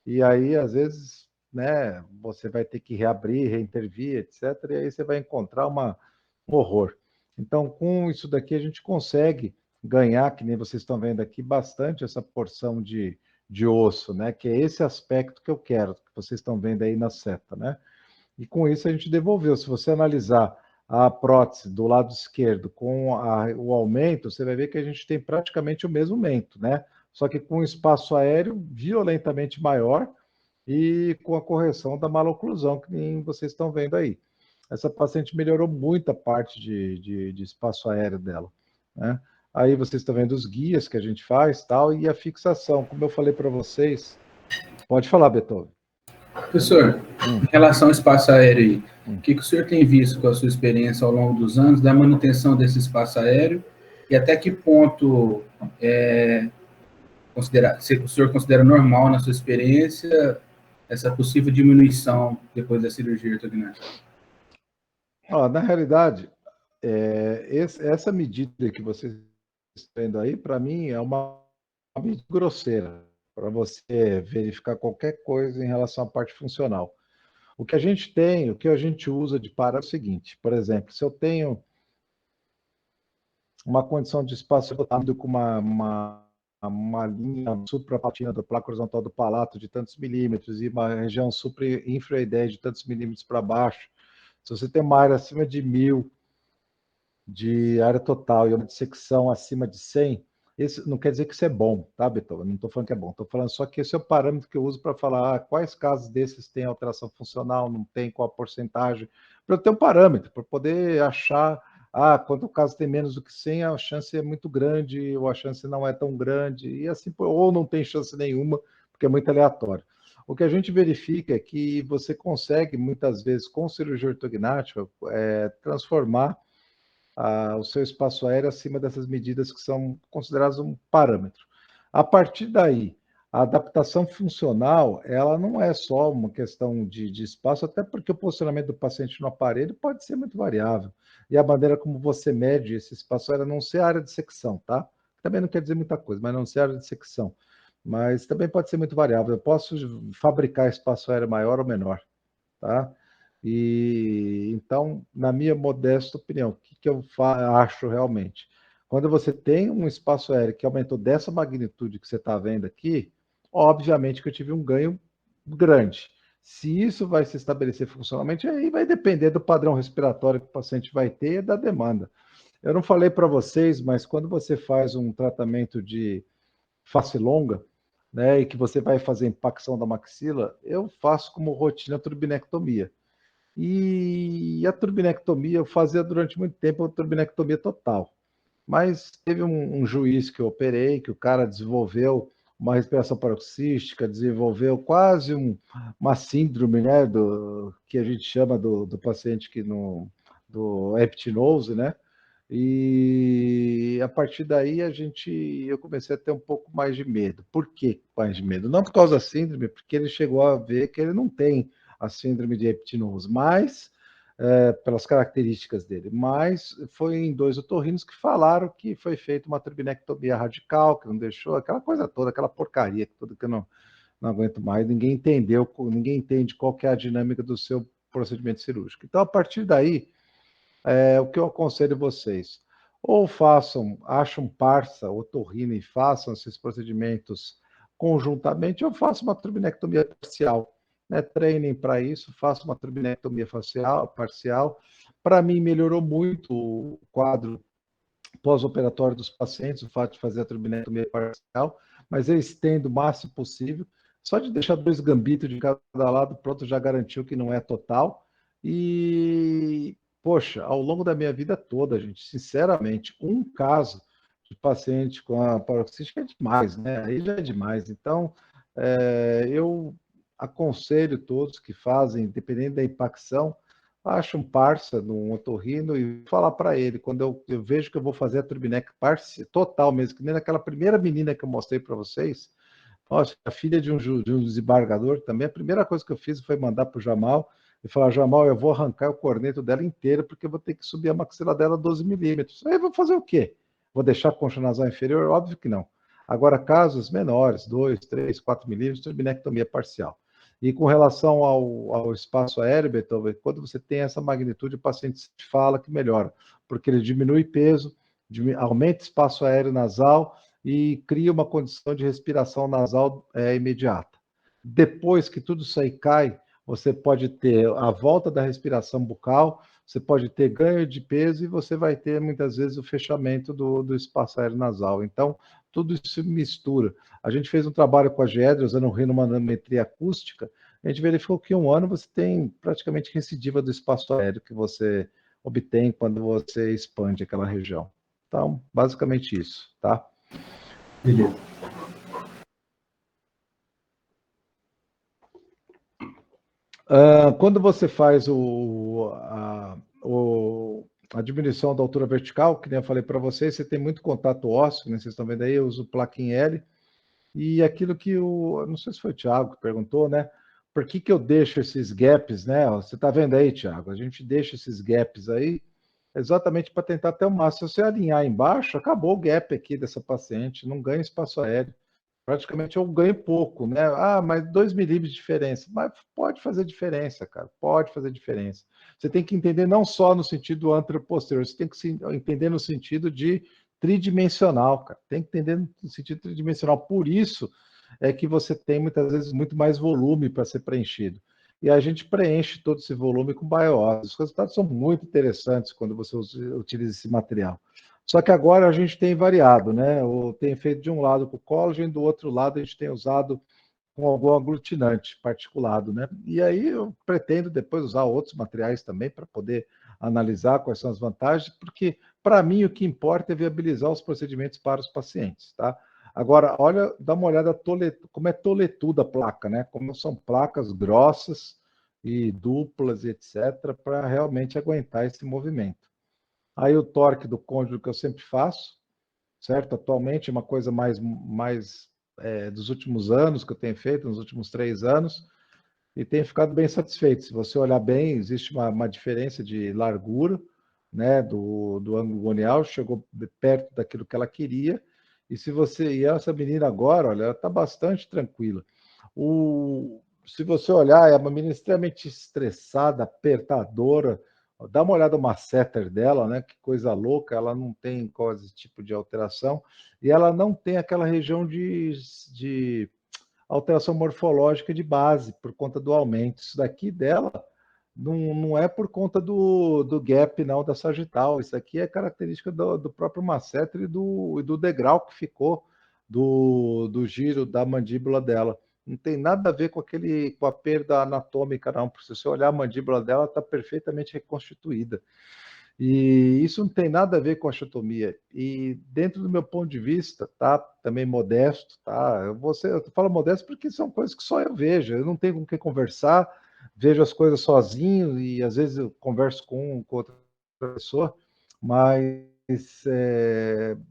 E aí, às vezes, né, você vai ter que reabrir, reintervir, etc. E aí você vai encontrar um horror. Então, com isso daqui, a gente consegue ganhar, que nem vocês estão vendo aqui, bastante essa porção de osso, né? Que é esse aspecto que eu quero, que vocês estão vendo aí na seta, né? E com isso a gente devolveu. Se você analisar a prótese do lado esquerdo com o aumento, você vai ver que a gente tem praticamente o mesmo aumento, né? Só que com um espaço aéreo violentamente maior e com a correção da maloclusão, que nem vocês estão vendo aí. Essa paciente melhorou muito a parte de espaço aéreo dela, né? Aí vocês estão vendo os guias que a gente faz, tal, e a fixação. Como eu falei para vocês, pode falar, Beethoven. Professor, em relação ao espaço aéreo aí, o que o senhor tem visto com a sua experiência ao longo dos anos da manutenção desse espaço aéreo e até que ponto o senhor considera normal na sua experiência essa possível diminuição depois da cirurgia ortognática? Na realidade, essa medida que vocês estão vendo aí, para mim, é uma medida grosseira para você verificar qualquer coisa em relação à parte funcional. O que a gente tem, o que a gente usa de parâmetro é o seguinte, por exemplo, se eu tenho uma condição de espaço rotado com uma linha suprapatina da placa horizontal do palato de tantos milímetros e uma região supra-infraoideia de tantos milímetros para baixo, se você tem uma área acima de 1.000 de área total e uma dissecção acima de 100, esse não quer dizer que isso é bom, tá, Beethoven? Não estou falando que é bom, estou falando só que esse é o parâmetro que eu uso para falar quais casos desses têm alteração funcional, não tem, qual a porcentagem, para eu ter um parâmetro, para poder achar, quando o caso tem menos do que 100, a chance é muito grande, ou a chance não é tão grande, e assim, ou não tem chance nenhuma, porque é muito aleatório. O que a gente verifica é que você consegue, muitas vezes, com cirurgia ortognática, transformar o seu espaço aéreo acima dessas medidas que são consideradas um parâmetro. A partir daí, a adaptação funcional, ela não é só uma questão de espaço, até porque o posicionamento do paciente no aparelho pode ser muito variável. E a maneira como você mede esse espaço aéreo, não ser área de secção, tá? Também não quer dizer muita coisa, mas não ser área de secção. Mas também pode ser muito variável. Eu posso fabricar espaço aéreo maior ou menor, tá? E então, na minha modesta opinião, o que eu acho realmente? Quando você tem um espaço aéreo que aumentou dessa magnitude que você está vendo aqui, obviamente que eu tive um ganho grande. Se isso vai se estabelecer funcionalmente, aí vai depender do padrão respiratório que o paciente vai ter e da demanda. Eu não falei para vocês, mas quando você faz um tratamento de face longa, né, e que você vai fazer impacção da maxila, eu faço como rotina a turbinectomia. E a turbinectomia, eu fazia durante muito tempo a turbinectomia total. Mas teve um juiz que eu operei, que o cara desenvolveu uma respiração paroxística, desenvolveu quase uma síndrome, né, que a gente chama do paciente do eptinose, né? E a partir daí eu comecei a ter um pouco mais de medo. Por que mais de medo? Não por causa da síndrome, porque ele chegou a ver que ele não tem a síndrome de eptinose, mas pelas características dele. Mas foi em 2 otorrinos que falaram que foi feita uma turbinectomia radical, que não deixou aquela coisa toda, aquela porcaria toda que eu não aguento mais. Ninguém entendeu, ninguém entende qual que é a dinâmica do seu procedimento cirúrgico. Então, a partir daí, o que eu aconselho vocês? Ou acham parça, otorrino e façam esses procedimentos conjuntamente, ou façam uma turbinectomia parcial. Né? Treinem para isso, façam uma turbinectomia parcial. Para mim, melhorou muito o quadro pós-operatório dos pacientes, o fato de fazer a turbinectomia parcial, mas eu estendo o máximo possível. Só de deixar 2 gambitos de cada lado, pronto, já garantiu que não é total. E, poxa, ao longo da minha vida toda, gente, sinceramente, um caso de paciente com a paroxística é demais, né? Aí já é demais. Então, eu aconselho todos que fazem, dependendo da impacção, acha um parça num otorrino e falar para ele, quando eu vejo que eu vou fazer a turbinec total mesmo, que nem naquela primeira menina que eu mostrei para vocês, nossa, a filha de um desembargador também, a primeira coisa que eu fiz foi mandar para o Jamal e falar, Jamal, eu vou arrancar o corneto dela inteiro, porque eu vou ter que subir a maxila dela 12 milímetros. Aí eu vou fazer o quê? Vou deixar a concha nasal inferior? Óbvio que não. Agora, casos menores, 2, 3, 4 milímetros, turbinectomia parcial. E com relação ao espaço aéreo, Beethoven, quando você tem essa magnitude, o paciente fala que melhora, porque ele diminui peso, aumenta espaço aéreo nasal e cria uma condição de respiração nasal imediata. Depois que tudo isso aí cai, você pode ter a volta da respiração bucal, você pode ter ganho de peso e você vai ter, muitas vezes, o fechamento do espaço aéreo nasal. Então, tudo isso se mistura. A gente fez um trabalho com a GEDRA, usando rinomanometria acústica, a gente verificou que em 1 ano você tem praticamente recidiva do espaço aéreo que você obtém quando você expande aquela região. Então, basicamente isso, tá? Beleza. Quando você faz a diminuição da altura vertical, que nem eu falei para vocês, você tem muito contato ósseo, né? Vocês estão vendo aí, eu uso placa em L, e aquilo que não sei se foi o Thiago que perguntou, né? Por que eu deixo esses gaps, né? Você está vendo aí, Thiago? A gente deixa esses gaps aí exatamente para tentar até o máximo. Se você alinhar embaixo, acabou o gap aqui dessa paciente, não ganha espaço aéreo. Praticamente eu ganho pouco, né? Ah, mas 2 milímetros de diferença. Mas pode fazer diferença, cara. Pode fazer diferença. Você tem que entender não só no sentido anteroposterior, você tem que entender no sentido de tridimensional, cara. Tem que entender no sentido tridimensional. Por isso é que você tem muitas vezes muito mais volume para ser preenchido. E a gente preenche todo esse volume com biose. Os resultados são muito interessantes quando você utiliza esse material. Só que agora a gente tem variado, né? Tem feito de um lado com collagen, do outro lado a gente tem usado com algum aglutinante particulado, né? E aí eu pretendo depois usar outros materiais também para poder analisar quais são as vantagens, porque para mim o que importa é viabilizar os procedimentos para os pacientes, tá? Agora, olha, dá uma olhada como é toletuda a placa, né? Como são placas grossas e duplas, etc., para realmente aguentar esse movimento. Aí o torque do côndilo que eu sempre faço, certo? Atualmente é uma coisa mais dos últimos anos que eu tenho feito, nos últimos 3 anos, e tenho ficado bem satisfeito. Se você olhar bem, existe uma diferença de largura, né, do ângulo gonial, chegou perto daquilo que ela queria, e essa menina agora, olha, ela está bastante tranquila. Se você olhar, é uma menina extremamente estressada, apertadora. Dá uma olhada no masseter dela, né? Que coisa louca, ela não tem quase esse tipo de alteração, e ela não tem aquela região de alteração morfológica de base, por conta do aumento. Isso daqui dela não é por conta do gap, não, da sagital. Isso aqui é característica do próprio masseter e do degrau que ficou do giro da mandíbula dela. Não tem nada a ver com a perda anatômica, não. Porque se você olhar a mandíbula dela, está perfeitamente reconstituída. E isso não tem nada a ver com a achotomia. E dentro do meu ponto de vista, tá? Também modesto, tá? Eu falo modesto porque são coisas que só eu vejo. Eu não tenho com quem conversar. vejo as coisas sozinho e às vezes eu converso com outra pessoa, mas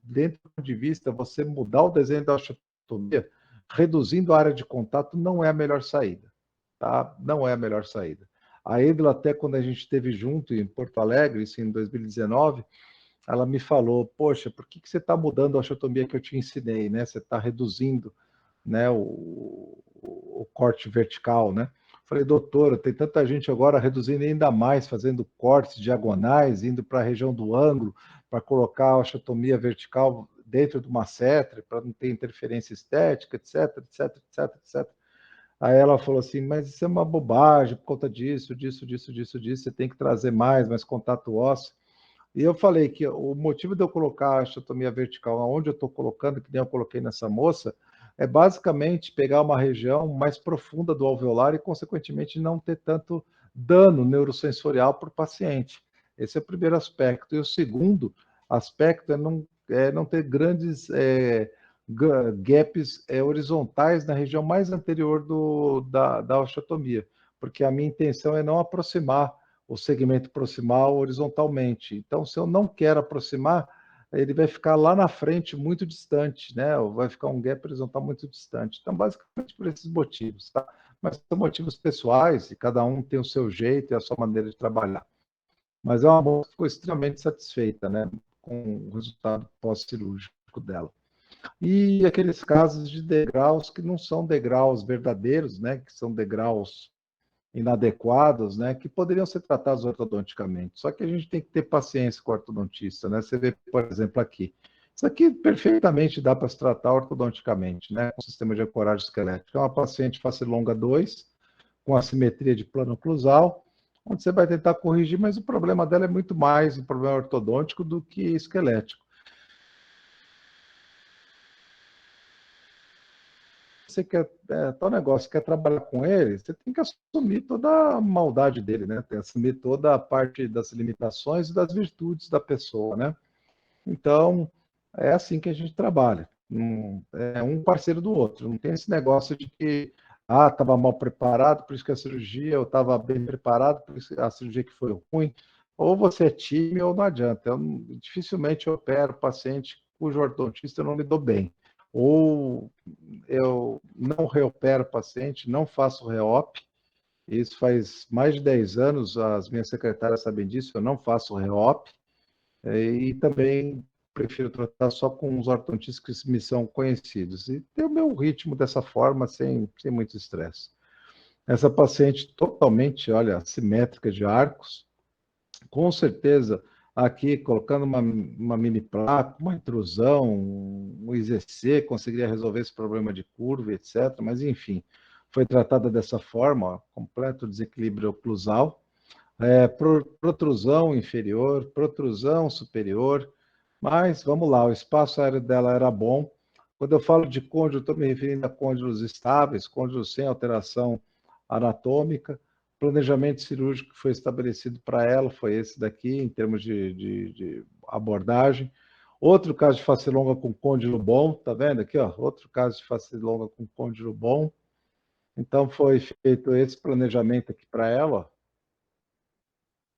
dentro do ponto de vista, você mudar o desenho da osteotomia, reduzindo a área de contato, não é a melhor saída, tá? Não é a melhor saída. A Edla, até quando a gente esteve junto em Porto Alegre, isso em 2019, ela me falou, poxa, por que você está mudando a osteotomia que eu te ensinei, né? Você está reduzindo, né, o corte vertical, né? Falei, doutora, tem tanta gente agora reduzindo ainda mais, fazendo cortes diagonais, indo para a região do ângulo, para colocar a osteotomia vertical dentro de uma cetra, para não ter interferência estética, etc, etc, etc, etc. Aí ela falou assim, mas isso é uma bobagem por conta disso, você tem que trazer mais contato ósseo. E eu falei que o motivo de eu colocar a osteotomia vertical onde eu estou colocando, que nem eu coloquei nessa moça, é basicamente pegar uma região mais profunda do alveolar e, consequentemente, não ter tanto dano neurosensorial para o paciente. Esse é o primeiro aspecto. E o segundo aspecto é não ter grandes gaps horizontais na região mais anterior da osteotomia, porque a minha intenção é não aproximar o segmento proximal horizontalmente. Então, se eu não quero aproximar, ele vai ficar lá na frente muito distante, né? Ou vai ficar um gap horizontal muito distante. Então, basicamente por esses motivos, tá? Mas são motivos pessoais e cada um tem o seu jeito e a sua maneira de trabalhar. Mas é uma moça que ficou extremamente satisfeita, né? Com o resultado pós-cirúrgico dela. E aqueles casos de degraus que não são degraus verdadeiros, né? Que são degraus inadequados, né, que poderiam ser tratados ortodonticamente. Só que a gente tem que ter paciência com o ortodontista, né? Você vê, por exemplo, aqui. Isso aqui perfeitamente dá para se tratar ortodonticamente, né? Com sistema de ancoragem esquelética. É uma paciente face longa 2, com assimetria de plano oclusal, onde você vai tentar corrigir, mas o problema dela é muito mais um problema ortodôntico do que esquelético. Você quer tal negócio, quer trabalhar com ele, você tem que assumir toda a maldade dele, né? Tem que assumir toda a parte das limitações e das virtudes da pessoa, né? Então, é assim que a gente trabalha. É um parceiro do outro. Não tem esse negócio de que, estava mal preparado, por isso que a cirurgia, eu estava bem preparado, por isso que a cirurgia que foi ruim. Ou você é time ou não adianta. Dificilmente opero paciente cujo ortodontista eu não me dou bem. Ou eu não reopero paciente, não faço reop. Isso faz mais de 10 anos, as minhas secretárias sabem disso, eu não faço reop. E também prefiro tratar só com os ortodontistas que me são conhecidos. E ter o meu ritmo dessa forma, sem muito estresse. Essa paciente totalmente, olha, simétrica de arcos, com certeza, aqui colocando uma mini placa, uma intrusão, um IZC, conseguiria resolver esse problema de curva, etc. Mas, enfim, foi tratada dessa forma, ó, completo desequilíbrio oclusal, protrusão inferior, protrusão superior, mas vamos lá, o espaço aéreo dela era bom. Quando eu falo de côndilo, estou me referindo a côndilos estáveis, côndilos sem alteração anatômica. O planejamento cirúrgico que foi estabelecido para ela foi esse daqui, em termos de abordagem. Outro caso de face longa com côndilo bom, tá vendo aqui, ó? Outro caso de face longa com côndilo bom. Então, foi feito esse planejamento aqui para ela, ó.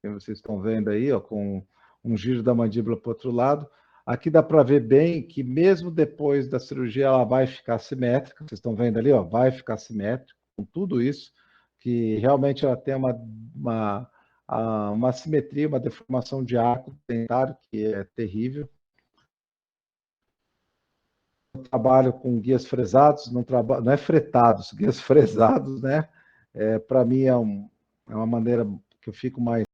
Que vocês estão vendo aí, ó, com um giro da mandíbula para o outro lado. Aqui dá para ver bem que mesmo depois da cirurgia ela vai ficar simétrica. Vocês estão vendo ali, ó, vai ficar simétrica com tudo isso, que realmente ela tem uma simetria, uma deformação de arco dentário que é terrível. Eu trabalho com guias fresados, não é fretados, guias fresados, né? Para mim é uma maneira que eu fico mais